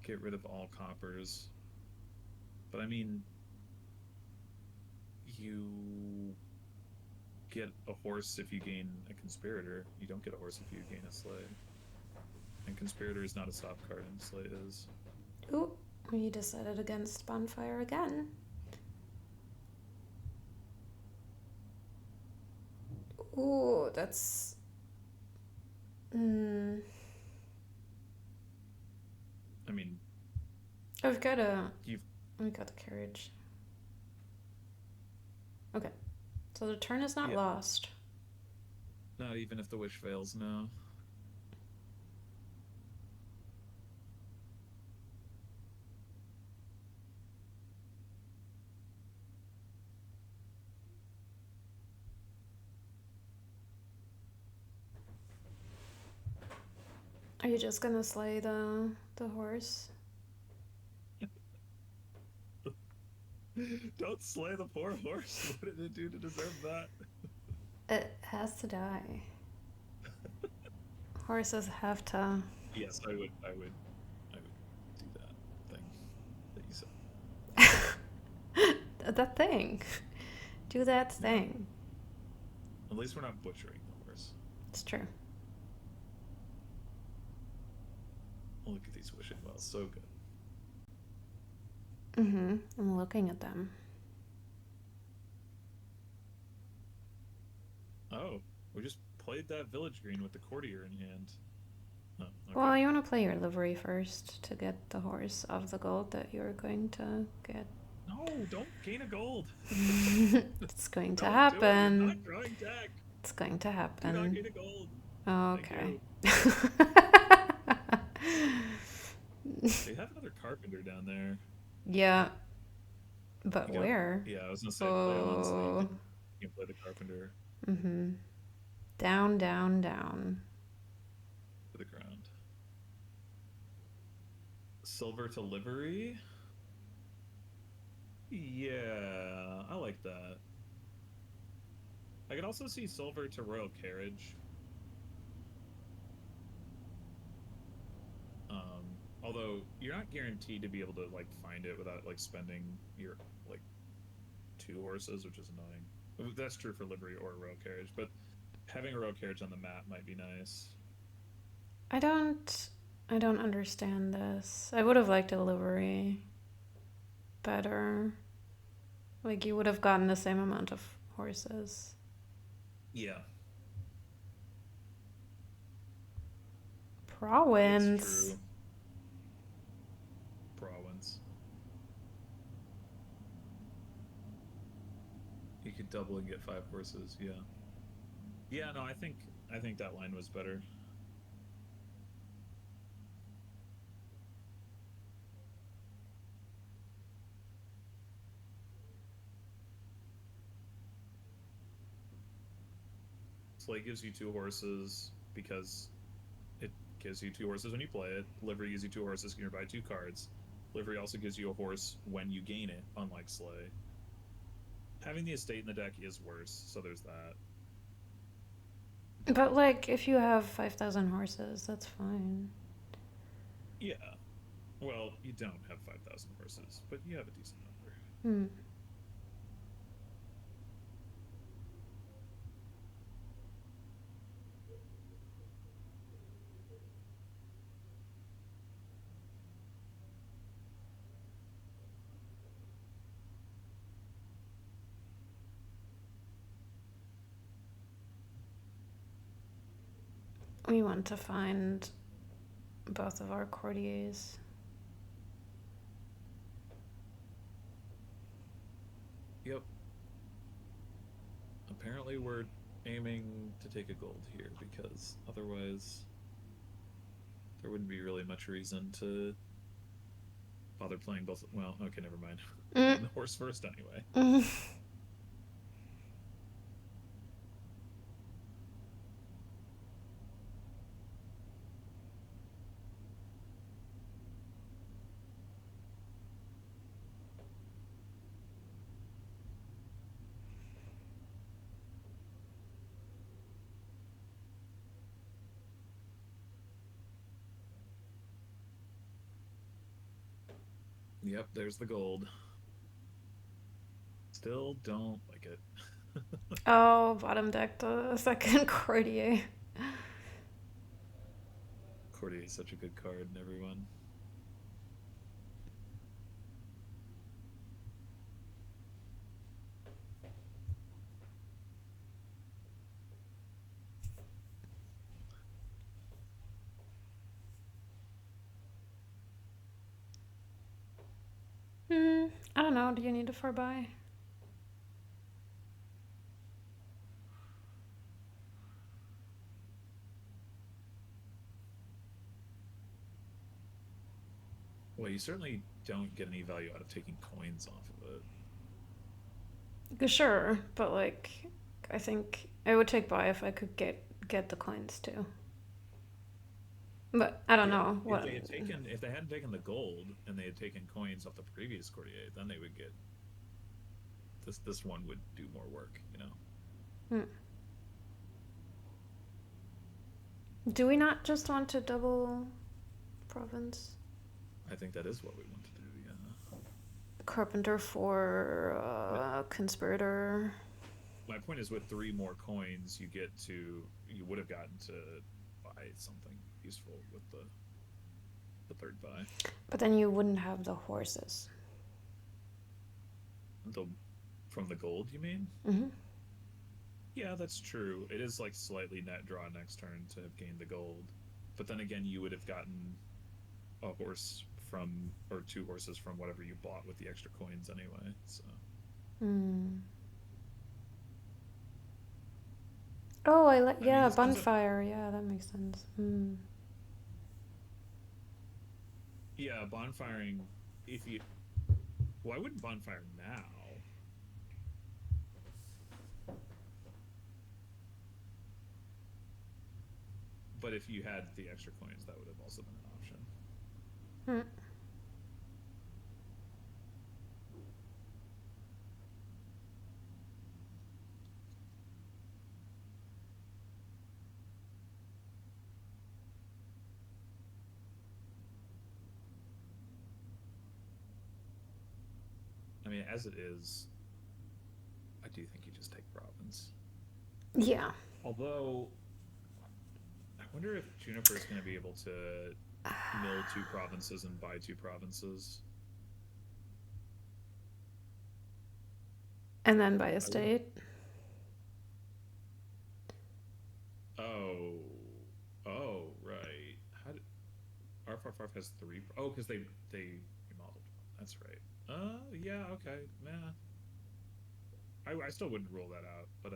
Get rid of all coppers. But I mean, you get a horse if you gain a conspirator. You don't get a horse if you gain a slay. And conspirator is not a stop card, and slay is. Ooh, we decided against bonfire again. Ooh, that's... I mean... We've got the carriage. Okay. So the turn is not lost. Not even if the wish fails, no. Are you just gonna slay the horse? Don't slay the poor horse. What did it do to deserve that? It has to die. Horses have to. Yes, I would do that thing that you said. That thing. Do that thing. At least we're not butchering the horse. It's true. Oh, look at these wishing wells, so good. I'm looking at them. Oh, we just played that village green with the courtier in hand. Oh, okay. Well, you want to play your livery first to get the horse of the gold that you're going to get. No, don't gain a gold. It's going to happen. You're not drawing deck. It's going to happen. Do not gain a gold. Okay. They have another carpenter down there. Yeah. But where? Yeah, I was gonna say play on sleeve. You can play the carpenter. Down, down, down. To the ground. Silver to livery. Yeah, I like that. I could also see silver to royal carriage. Although you're not guaranteed to be able to like find it without like spending your like 2 horses, which is annoying. That's true for livery or royal carriage, but having a royal carriage on the map might be nice. I don't I don't understand this. I would have liked a livery better. Like you would have gotten the same amount of horses. Yeah, it's Province. true. Province. You could double and get 5 horses. Yeah. Yeah, no, I think that line was better. Slay gives you 2 horses because it gives you 2 horses when you play it. Livery gives you 2 horses when you buy 2 cards. Livery also gives you a horse when you gain it, unlike Slay. Having the estate in the deck is worse, so there's that. But like if you have 5,000 horses, that's fine. Yeah. Well, you don't have 5,000 horses, but you have a decent number. Hmm. We want to find both of our courtiers. Yep. Apparently, we're aiming to take a gold here because otherwise, there wouldn't be really much reason to bother playing both. Well, okay, never mind. Mm. Playing the horse first anyway. Yep, there's the gold. Still don't like it. Oh, bottom deck the second courtier. Cordy is such a good card in everyone. I don't know. Do you need a 4-buy? Well, you certainly don't get any value out of taking coins off of it. Sure, but like, I think I would take buy if I could get the coins too. But I don't Yeah, know what. if they hadn't taken the gold and they had taken coins off the previous courtier, then they would get this one would do more work, you know. Hmm. Do we not just want to double province? I think that is what we want to do, yeah. Carpenter for conspirator. My point is, with 3 more coins, you would have gotten to buy something useful with the third buy. But then you wouldn't have the horses. From the gold, you mean? Mm-hmm. Yeah, that's true. It is like slightly net draw next turn to have gained the gold. But then again, you would have gotten a horse from, or 2 horses from whatever you bought with the extra coins anyway, so. Oh, Yeah, bonfire. Yeah, that makes sense. Yeah, bonfiring, if you. Why wouldn't bonfire now? But if you had the extra coins, that would have also been an option. mean, as it is, I do think you just take province. Yeah. Although, I wonder if Juniper is going to be able to mill 2 provinces and buy 2 provinces. And then buy a state. Oh, right. How did arfarfarf has 3? Oh, because they remodeled. That's right. Yeah, okay. Nah. I still wouldn't rule that out, but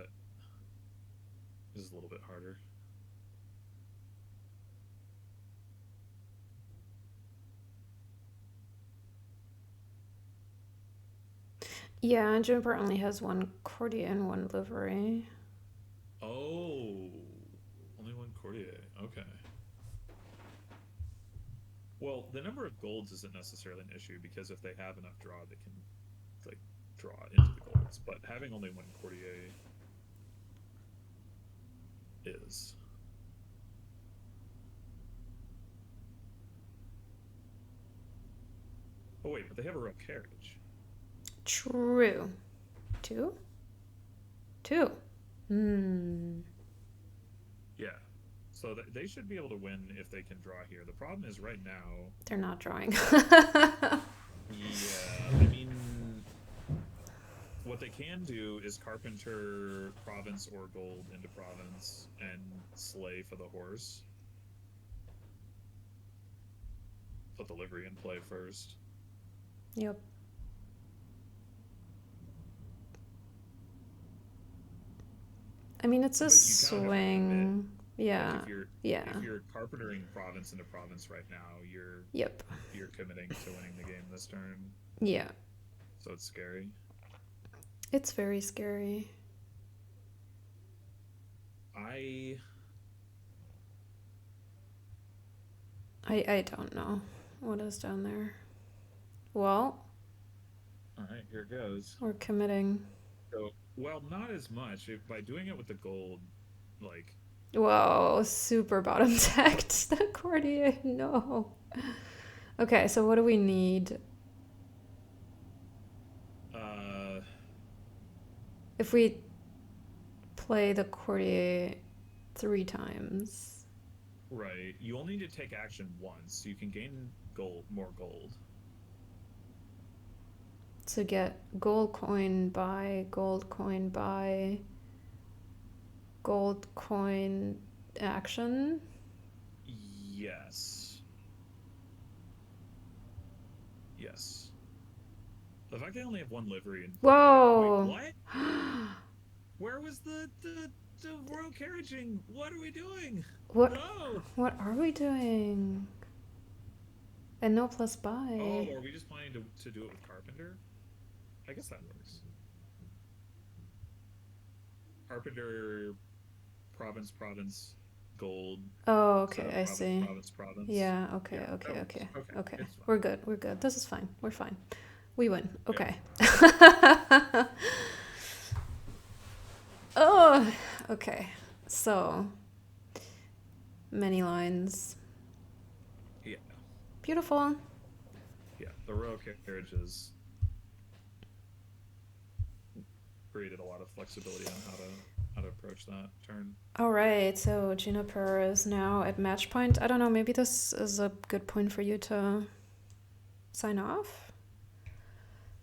this is a little bit harder. Yeah, Juniper only has 1 courtier and 1 livery. Oh, only 1 courtier. Okay. Well, the number of golds isn't necessarily an issue because if they have enough draw, they can like draw into the golds. But having only 1 courtier is. Oh wait, but they have a royal carriage. True. 2? 2. Yeah. So they should be able to win if they can draw here. The problem is right now... They're not drawing. Yeah, I mean... What they can do is carpenter province or gold into province and slay for the horse. Put the livery in play first. Yep. I mean, it's a swing. Yeah. Like if you're carpentering province into province right now, you're committing to winning the game this turn. Yeah. So it's scary. It's very scary. I don't know what is down there. Well. All right, here it goes. We're committing. So, well, not as much. By doing it with the gold, like... Whoa, super bottom decked. The courtier, no. Okay, so what do we need? If we play the courtier 3 times. Right. You only need to take action once, so you can gain more gold. So get gold coin buy, gold coin buy, gold coin action. Yes. Yes. The fact they only have 1 livery and... Whoa! Wait, what? Where was the royal carriaging? What are we doing? What? No! What are we doing? And no plus buy. Oh, are we just planning to do it with carpenter? I guess that works. Carpenter, province, gold. Oh, okay, So I see. Province. Yeah, okay, Yeah, okay. We're good. This is fine. We're fine. We win. Okay. Yeah. Oh, okay. So, many lines. Yeah. Beautiful. Yeah, the royal carriages created a lot of flexibility on how to approach that turn. All right, so Juniper is now at match point. I don't know, maybe this is a good point for you to sign off?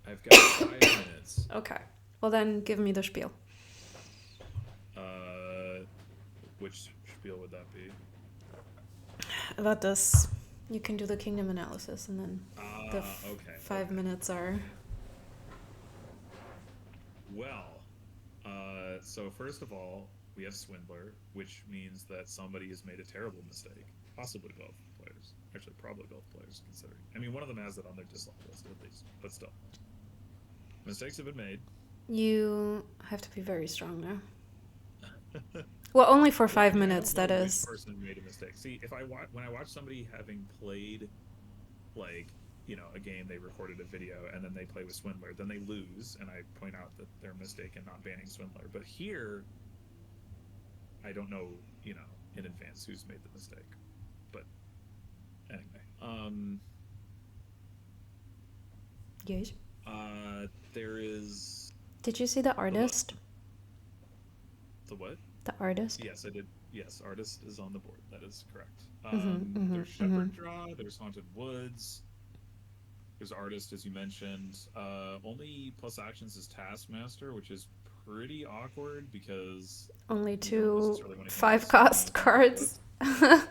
I've got 5 minutes. Okay. Well, then give me the spiel. Which spiel would that be? About this, you can do the kingdom analysis, and then the okay. 5 minutes are... Well, so first of all, we have Swindler, which means that somebody has made a terrible mistake. Possibly both players. Actually, probably both players, considering. I mean, one of them has it on their dislike list, at least. But still. Mistakes have been made. You have to be very strong now. Well, only for 5 minutes, that is. Which person made a mistake? See, when I watch somebody having played, like, a game, they recorded a video, and then they play with Swindler, then they lose, and I point out that their mistake in not banning Swindler. But here, I don't know, in advance who's made the mistake. But anyway, Yes. There is Did you see the the artist? the what? The artist? Yes, I did. Yes, artist is on the board. That is correct. There's Mm-hmm. Shepherd Draw. There's Haunted Woods. There's artist, as you mentioned. Only plus actions is Taskmaster, which is pretty awkward because Only you don't two necessarily want to gain five so many cost cards. What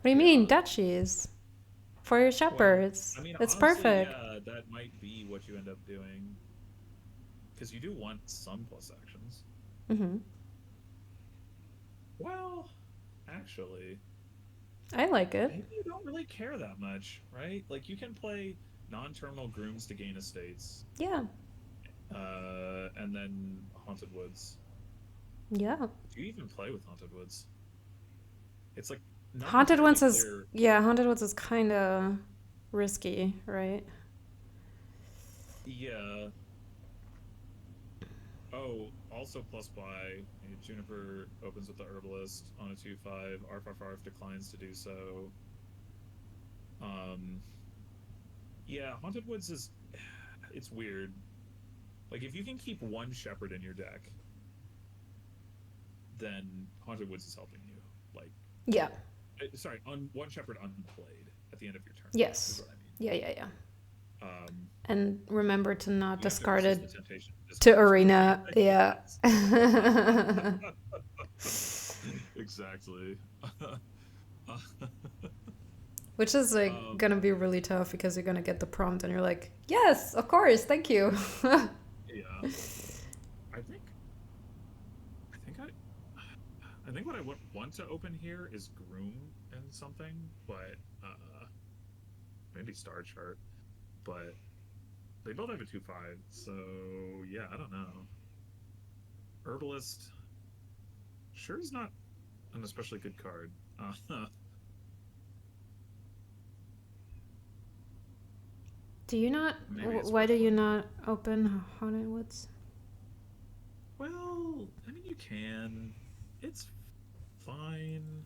do you mean? Yeah. Duchies. For your Well, shepherds. I mean, It's honestly, perfect. yeah, that might be what you end up doing because you do want some plus actions. Mm-hmm. Well, actually, I like it. maybe you don't really care that much, right? Like you can play non-terminal grooms to gain estates, Yeah. and then Haunted Woods. Yeah. Do you even play with Haunted Woods? It's like not Haunted entirely Ones is, clear. yeah, Haunted Ones is kind of risky, right? Yeah. Oh, also plus buy. Juniper opens with the Herbalist on a 2/5. Arfarfarf declines to do so. Um, yeah, Haunted Woods is it's weird. Like if you can keep one Shepherd in your deck, then Haunted Woods is helping you. Like, Yeah. sorry, on one Shepherd unplayed at the end of your turn is Yes. what I mean. Yeah. Um, And remember to not you have to discard resist the it temptation to to discard it to arena. arena. Yeah. Exactly. Which is like gonna be really tough because you're gonna get the prompt and you're like, yes, of course, thank you. Yeah. I think I think I think what I would want to open here is Groom and something, but maybe Star Chart. But they both have a 2/5, so yeah, I don't know. Herbalist sure is not an especially good card. Do you not? Maybe it's Why worth do you playing. not open Haunted Woods? Well, I mean, you can. It's fine.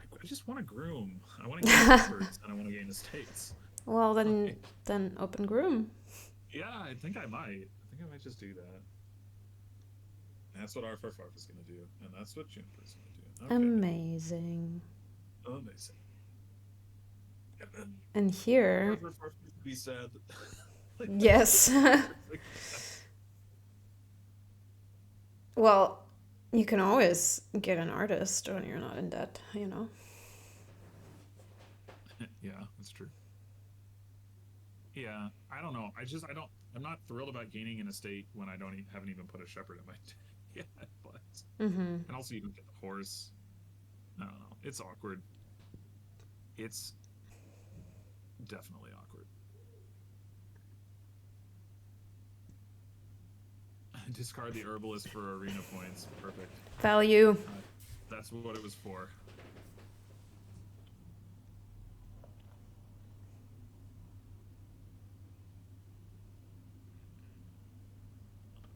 I just want to groom. I want to gain shepherds and I want to gain estates. Well, Like, then open Groom. yeah, I think I might. I think I might just do that. That's what arfarfarf is going to do, and that's what Juniper is going to do. Okay. Amazing. Amazing. And then And here, arfarfarf needs to be sad. Like, yes. Well, you can always get an artist when you're not in debt, you know. Yeah, that's true. Yeah, I don't know. I don't. I'm not thrilled about gaining an estate when I haven't even put a shepherd in my deck yet. But Mm-hmm. and also you don't get the horse. I don't know. It's awkward. It's definitely awkward. Discard the herbalist for arena points. Perfect. Value. That's what it was for.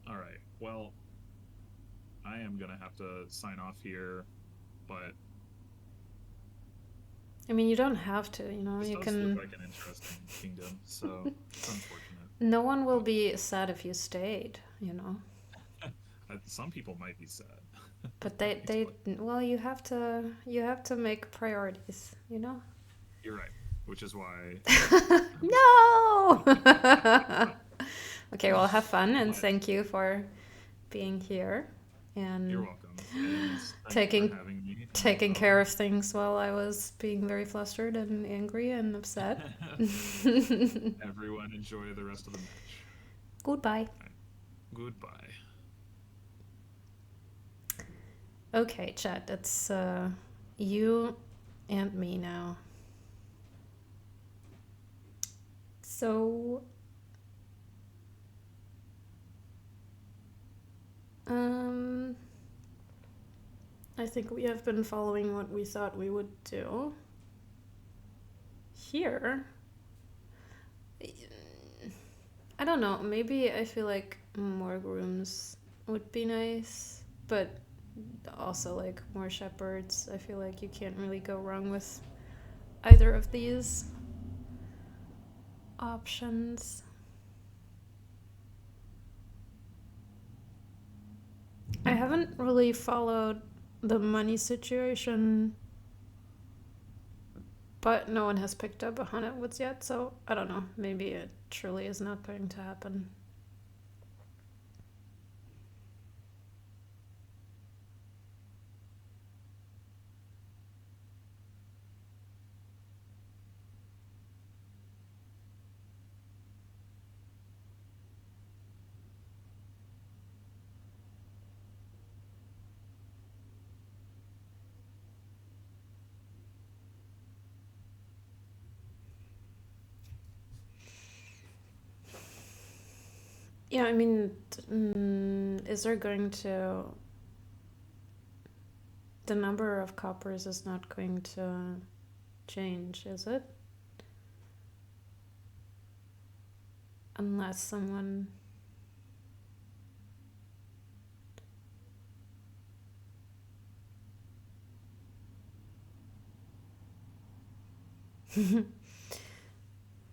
All right. Well, I am gonna have to sign off here, but I mean, you don't have to, you know. this You does can. look like an interesting kingdom, so it's unfortunate. No one will be sad if you stayed, you know. Some people might be sad. But Let me tell you. well, you have to make priorities, you know. You're right, which is why. No. Okay, well, have fun and But thank you for being here you're and welcome, and thank you taking for having me. taking care of things while I was being very flustered and angry and upset. Everyone enjoy the rest of the match. Goodbye. Right. Goodbye. Okay, chat. It's you and me now. So, I think we have been following what we thought we would do. Here, I don't know. Maybe I feel like more grooms would be nice, but also like more shepherds. I feel like you can't really go wrong with either of these options. I haven't really followed the money situation, but no one has picked up 100 woods yet, so I don't know. Maybe it truly is not going to happen. Yeah, I mean, is there going to... The number of coppers is not going to change, is it? Unless someone...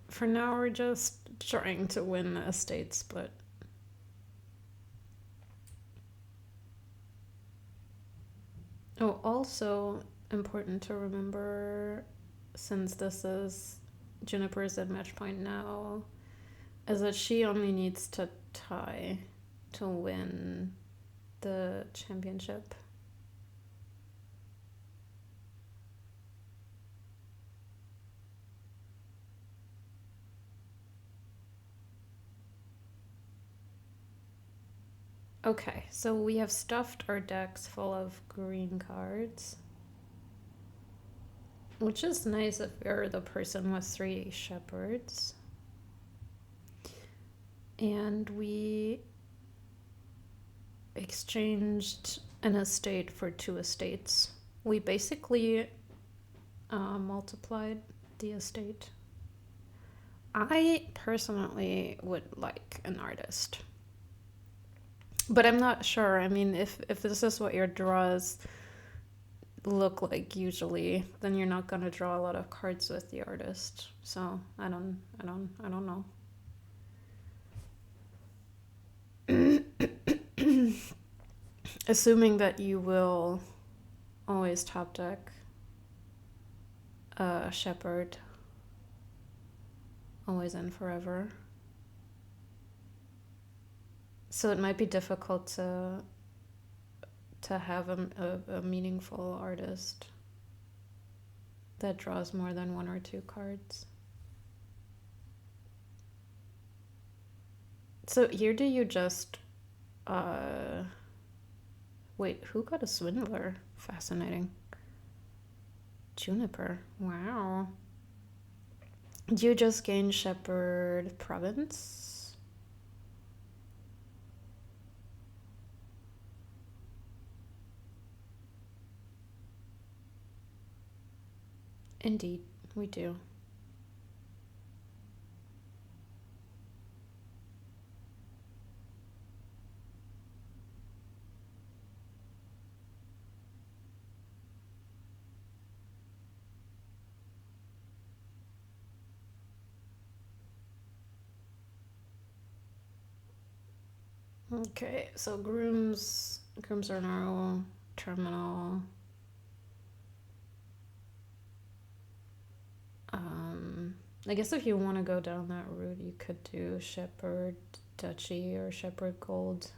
For now, we're just trying to win the estate split. Oh, also important to remember, since this is Juniper's at match point now, is that she only needs to tie to win the championship. Okay, so we have stuffed our decks full of green cards, which is nice if you're the person with 3 shepherds. And we exchanged an estate for 2 estates. We basically multiplied the estate. I personally would like an artist, but I'm not sure. I mean, if this is what your draws look like usually, then you're not gonna draw a lot of cards with the artist. So I don't know. Assuming that you will always top deck a shepherd, always and forever. So it might be difficult to have a meaningful artist that draws more than 1 or 2 cards. So here do you just... Wait, who got a swindler? Fascinating. Juniper. Wow. Do you just gain Shepherd Province? Indeed, we do. Okay, so grooms are now terminal. I guess if you want to go down that route, you could do Shepherd Duchy or Shepherd Gold.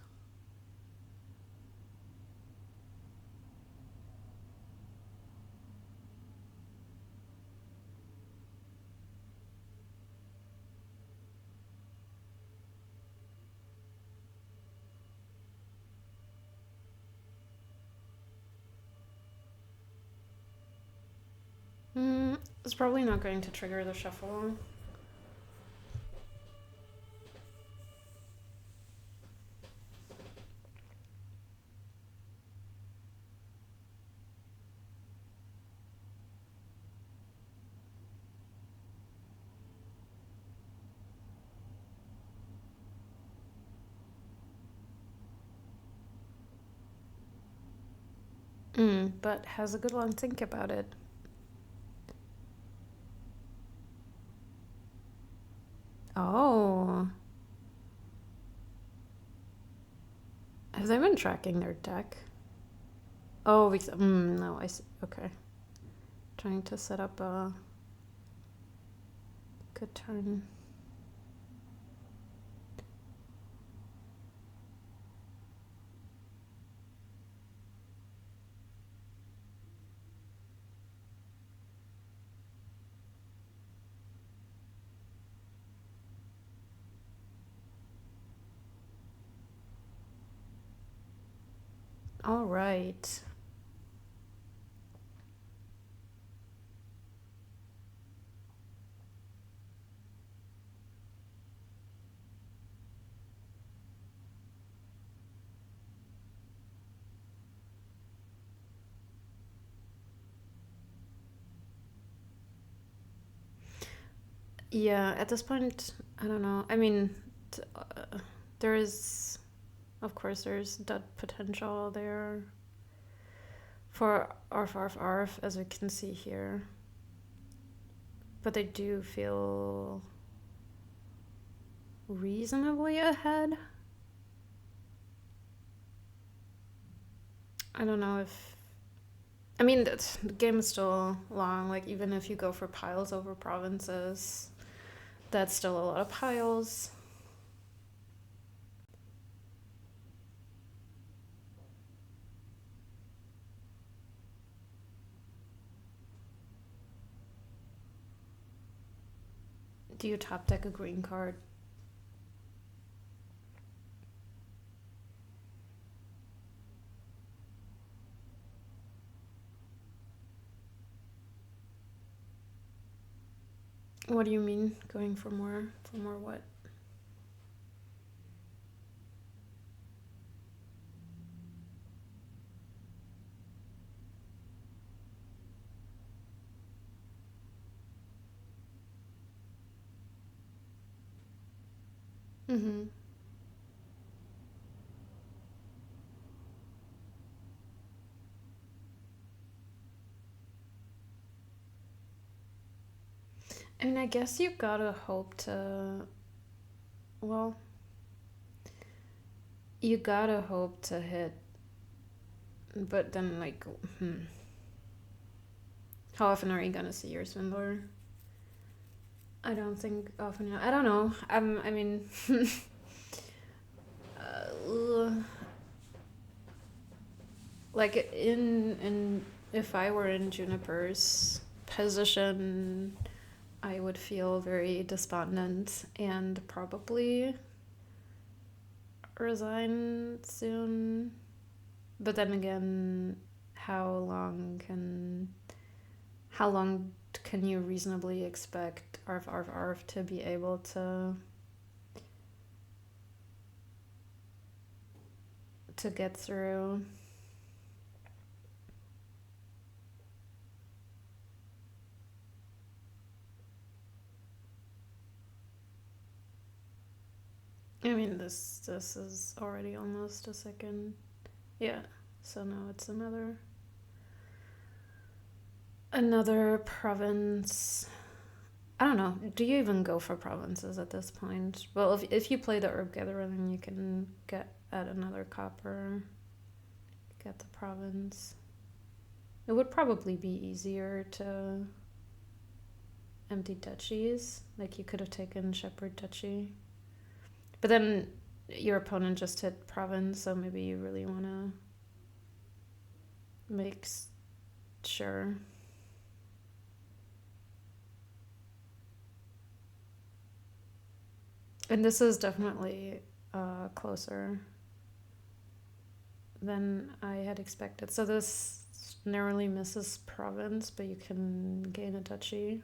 It's probably not going to trigger the shuffle. But has a good long think about it. Oh. Have they been tracking their deck? Oh, no, I see. Okay. Trying to set up a good turn. All right. Yeah, at this point, I don't know. I mean, there is, of course, there's that potential there for arfarfarf, as we can see here. But they do feel reasonably ahead. I don't know if... I mean, the game is still long. Like, even if you go for piles over provinces, that's still a lot of piles. Do you top deck a green card? What do you mean, going for more? For more what? Mm-hmm. I mean, I guess you gotta hope to... Well, you gotta hope to hit... But then, like, how often are you gonna see your Swindler? I don't think often. I don't know. I mean... like, if I were in Juniper's position, I would feel very despondent and probably resign soon. But then again, how long can you reasonably expect arfarfarf to be able to get through? I mean, this is already almost a second. Yeah, so now it's another province. I don't know. Do you even go for provinces at this point? Well, if you play the Herb Gatherer, then you can add another copper, get the province. It would probably be easier to empty duchies. Like, you could have taken Shepherd Duchy. But then your opponent just hit province, so maybe you really want to make sure. And this is definitely closer than I had expected. So this narrowly misses province, but you can gain a duchy.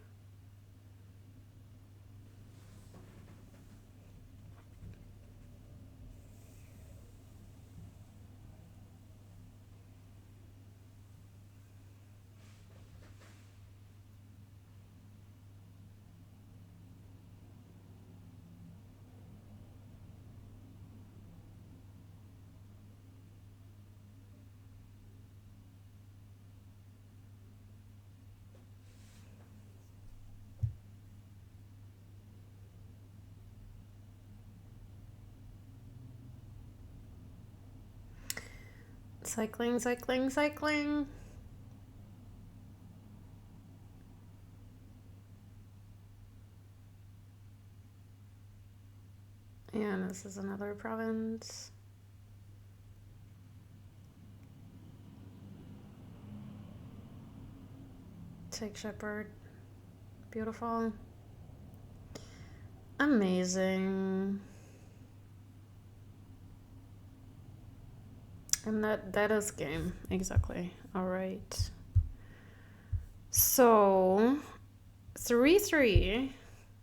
Cycling, cycling, cycling. And this is another province. Take Shepherd. Beautiful. Amazing. And that is game. Exactly. All right. So 3-3.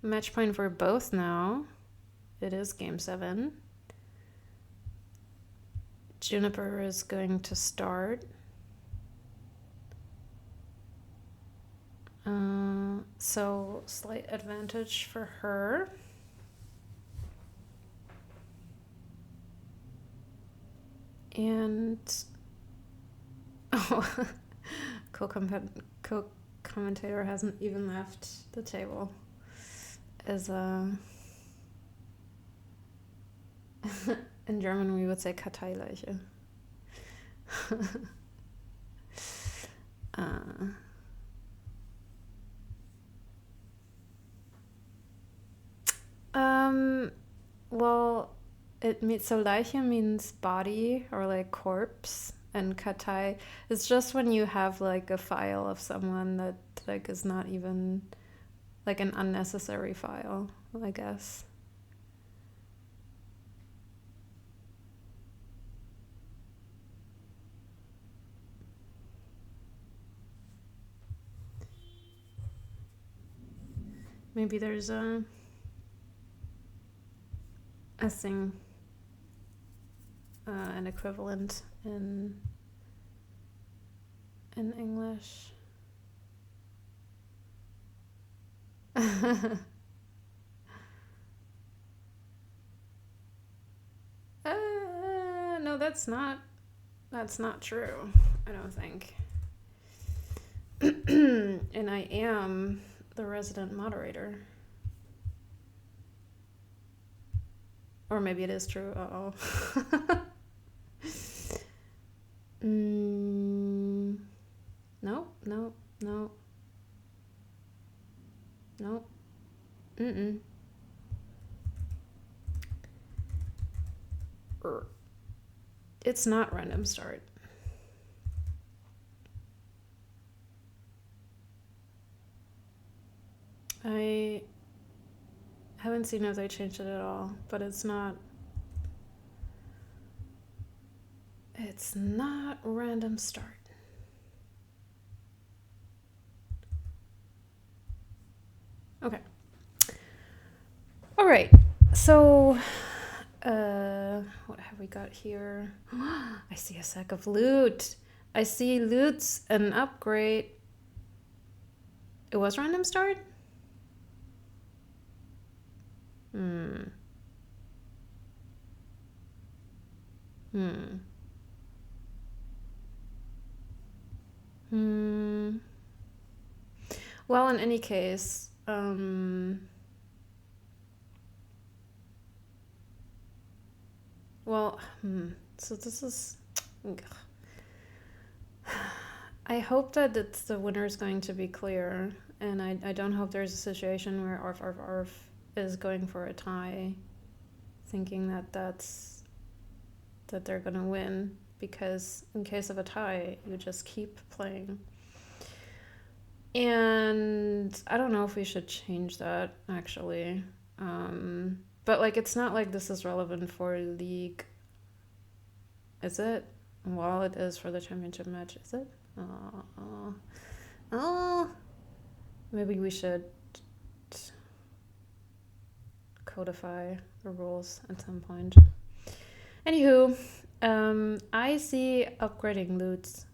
Match point for both now. It is game 7. Juniper is going to start. So slight advantage for her. And oh, co-commentator hasn't even left the table. As in German we would say Karteileiche. Well, so Leiche means body or like corpse, and Kartei is just when you have like a file of someone that like is not even like an unnecessary file, I guess. Maybe there's an equivalent in English. No, that's not true, I don't think. And I am the resident moderator. Or maybe it is true. Uh-oh. No. It's not random start. I haven't seen if they changed it at all, but it's not random start. Okay. All right. So what have we got here? I see a sack of loot. I see loot's an upgrade. It was random start? Well, in any case, so this is... I hope that the winner is going to be clear, and I don't hope there's a situation where arfarfarf is going for a tie, thinking that they're gonna win, because in case of a tie, you just keep playing. And I don't know if we should change that, actually. But like, it's not like this is relevant for league. Is it? Well, it is for the championship match, is it? Maybe we should codify the rules at some point. Anywho, I see upgrading loots.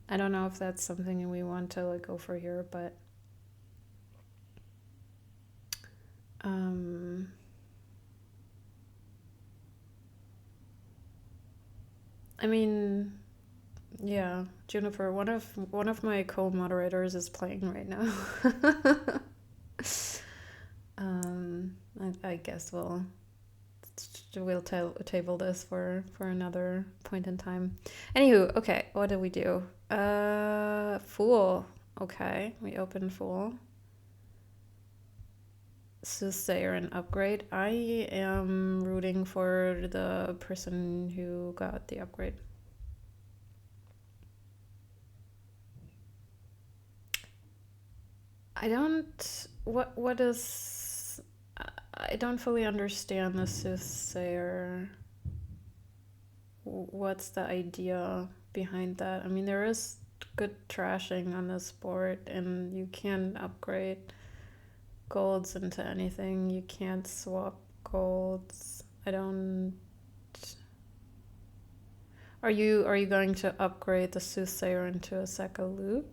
I don't know if that's something we want to like go for here, but I mean, yeah, Juniper, one of my co-moderators is playing right now. I guess we'll we'll table this for another point in time. Anywho, okay, what did we do? Fool. Okay, we opened Fool. Soothsayer and upgrade. I am rooting for the person who got the upgrade. I don't... What is... I don't fully understand the Soothsayer. What's the idea behind that? I mean, there is good trashing on this board, and you can upgrade golds into anything. You can't swap golds. I don't... Are you going to upgrade the Soothsayer into a sack of loot?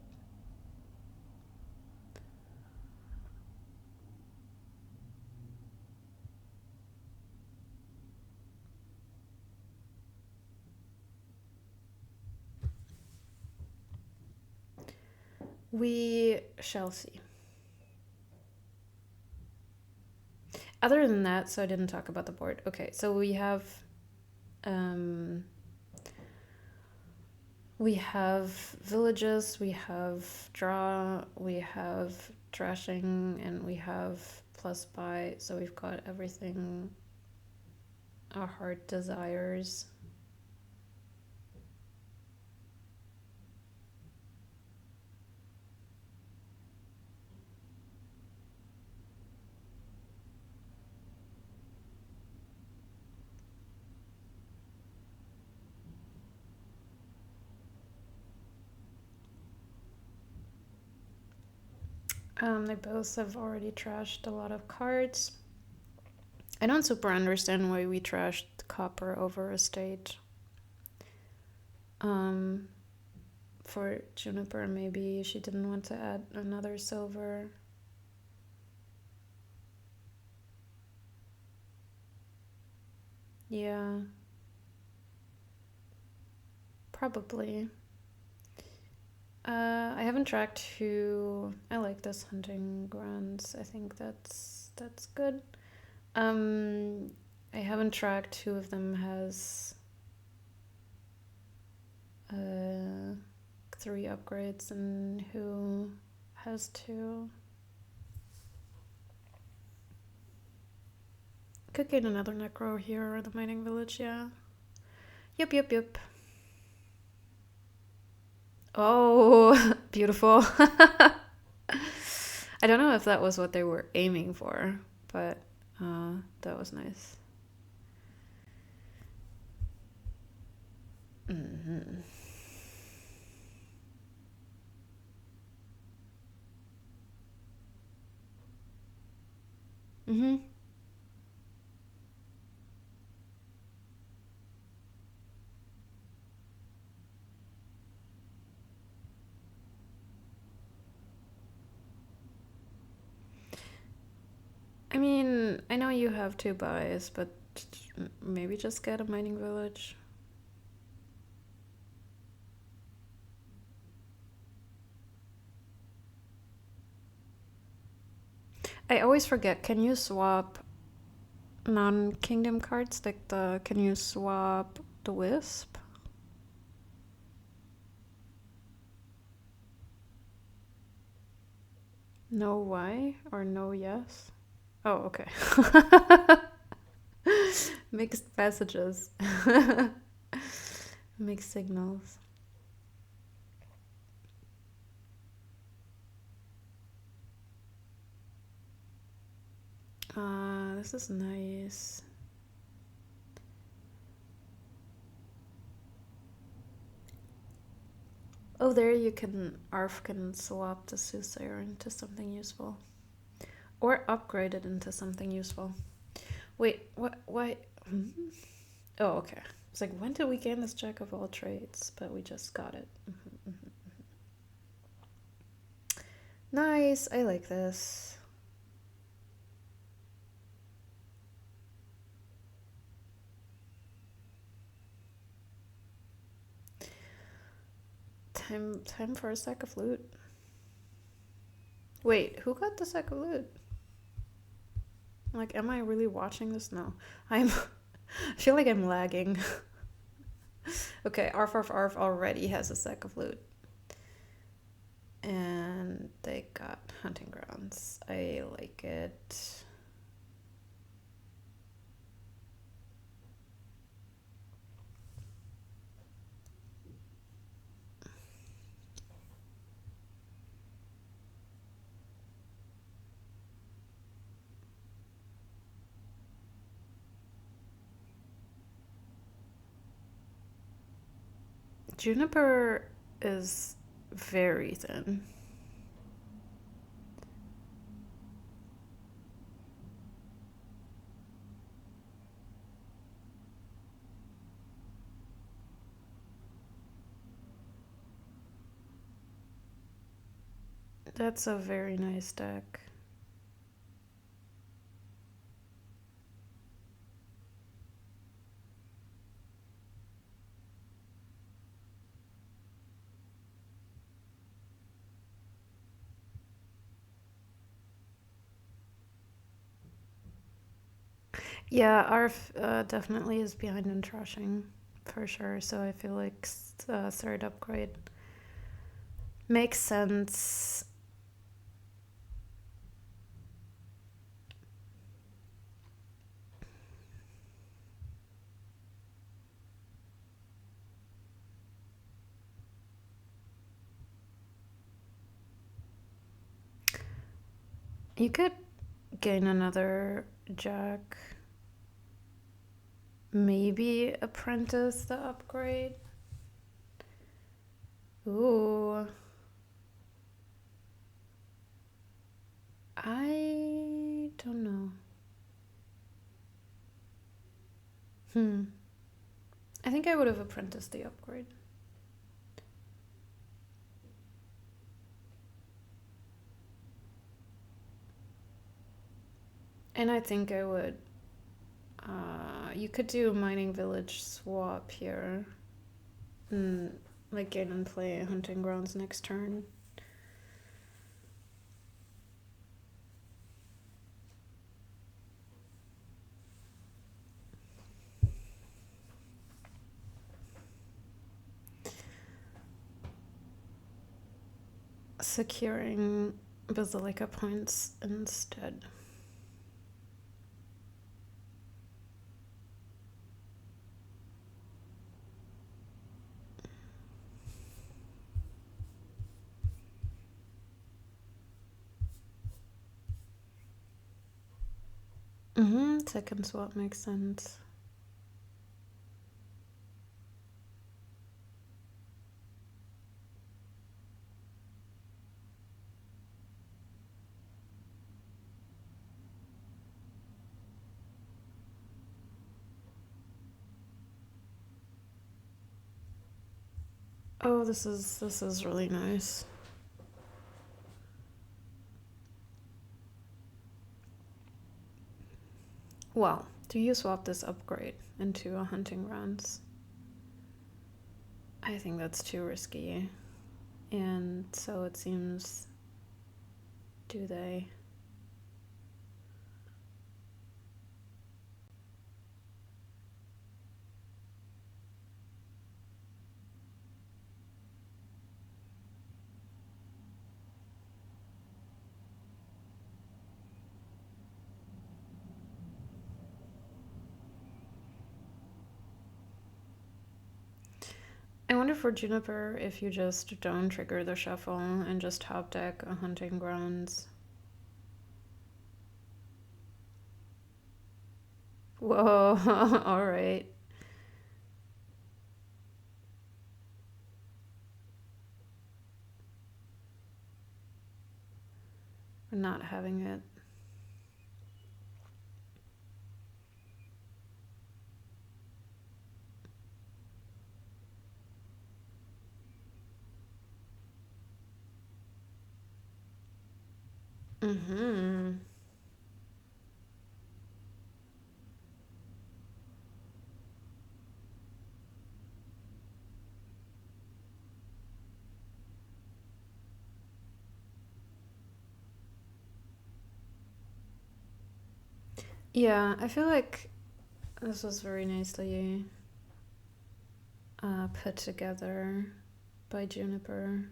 We shall see. Other than that, so I didn't talk about the board. Okay, so we have villages, we have draw, we have trashing, and we have plus buy. So we've got everything our heart desires. They both have already trashed a lot of cards. I don't super understand why we trashed copper over estate. For Juniper, maybe she didn't want to add another silver. Yeah. Probably. I haven't tracked who... I like this hunting grounds. I think that's good. I haven't tracked who of them has 3 upgrades and who has 2. Could get another necro here or the mining village, yeah. Yep. Oh, beautiful. I don't know if that was what they were aiming for, but that was nice. Mm-hmm. Mm-hmm. I mean, I know you have 2 buys, but maybe just get a mining village. I always forget, can you swap non-kingdom cards? Like can you swap the wisp? No why or no yes? Oh, okay. Mixed messages. Mixed signals. This is nice. Oh, there you can... Arf can swap the Soothsayer into something useful. Or upgrade it into something useful. Wait, what? Why? Oh, okay. It's like, when did we gain this Jack of all trades? But we just got it. Nice, I like this. Time for a sack of loot. Wait, who got the sack of loot? Like, am I really watching this? No. I'm I feel like I'm lagging. Okay, arfarfarf already has a sack of loot. And they got hunting grounds. I like it. Juniper is very thin. That's a very nice deck. Yeah, Arf definitely is behind in trashing, for sure. So I feel like third upgrade makes sense. You could gain another jack. Maybe apprentice the upgrade. Ooh. I don't know. I think I would have apprenticed the upgrade. And I think I would. You could do a mining village swap here. Like gain and play hunting grounds next turn. Securing Basilica points instead. Second swap makes sense. Oh, this is really nice. Well, do you swap this upgrade into a hunting grounds? I think that's too risky. And so it seems, do they? I wonder for Juniper if you just don't trigger the shuffle and just top deck a hunting grounds. Whoa, alright. We're not having it. Yeah, I feel like This was very nicely put together by Juniper.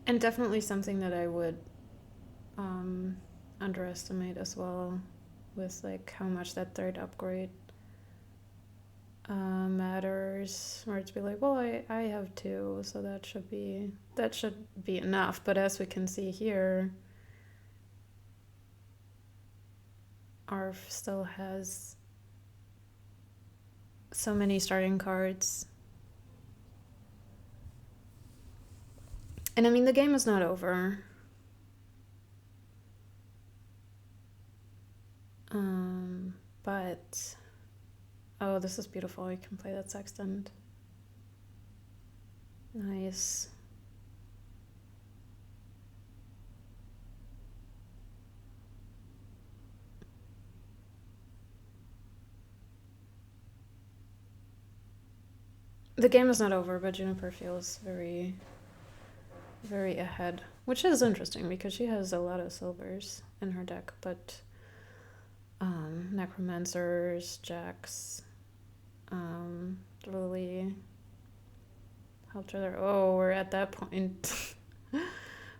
And definitely something that I would underestimate as well, with like how much that third upgrade matters, where it's be like, well, I have 2, so that should be enough. But as we can see here, Arf still has so many starting cards. And I mean, the game is not over. But oh, this is beautiful. I can play that sextant. Nice. The game is not over, but Juniper feels very, very ahead, which is interesting because she has a lot of silvers in her deck, but Necromancers, Jacks, really helped her there. Oh, we're at that point.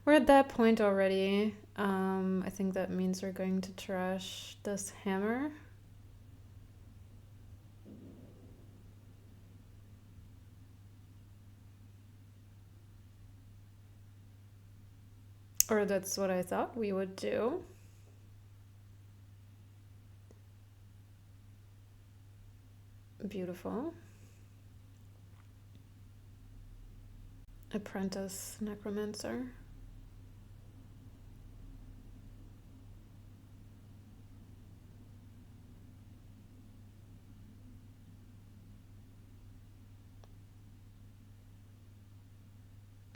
We're at that point already. I think that means we're going to trash this hammer. Or that's what I thought we would do. Beautiful. Apprentice Necromancer.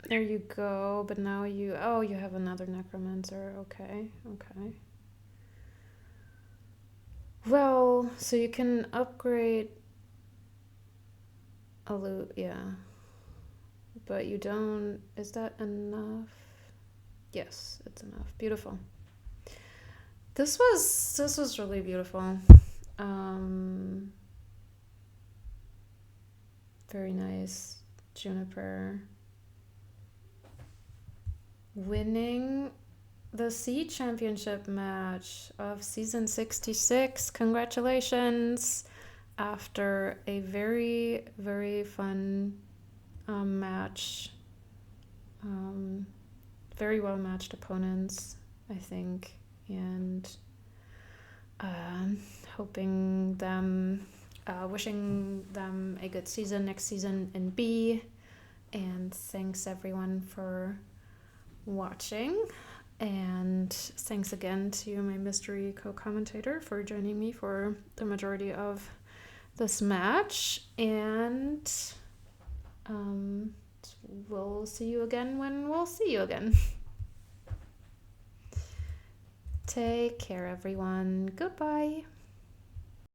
There you go, but now you have another Necromancer. Okay. Well, so you can upgrade a loot, yeah. But you don't... Is that enough? Yes, it's enough. Beautiful. This was really beautiful. Very nice. Juniper winning the C Championship match of season 66. Congratulations! After a very, very fun match. Very well matched opponents, I think, and hoping them, wishing them a good season next season in B. And thanks everyone for watching. And thanks again to my mystery co-commentator for joining me for the majority of this match. And we'll see you again when we'll see you again. Take care, everyone. Goodbye.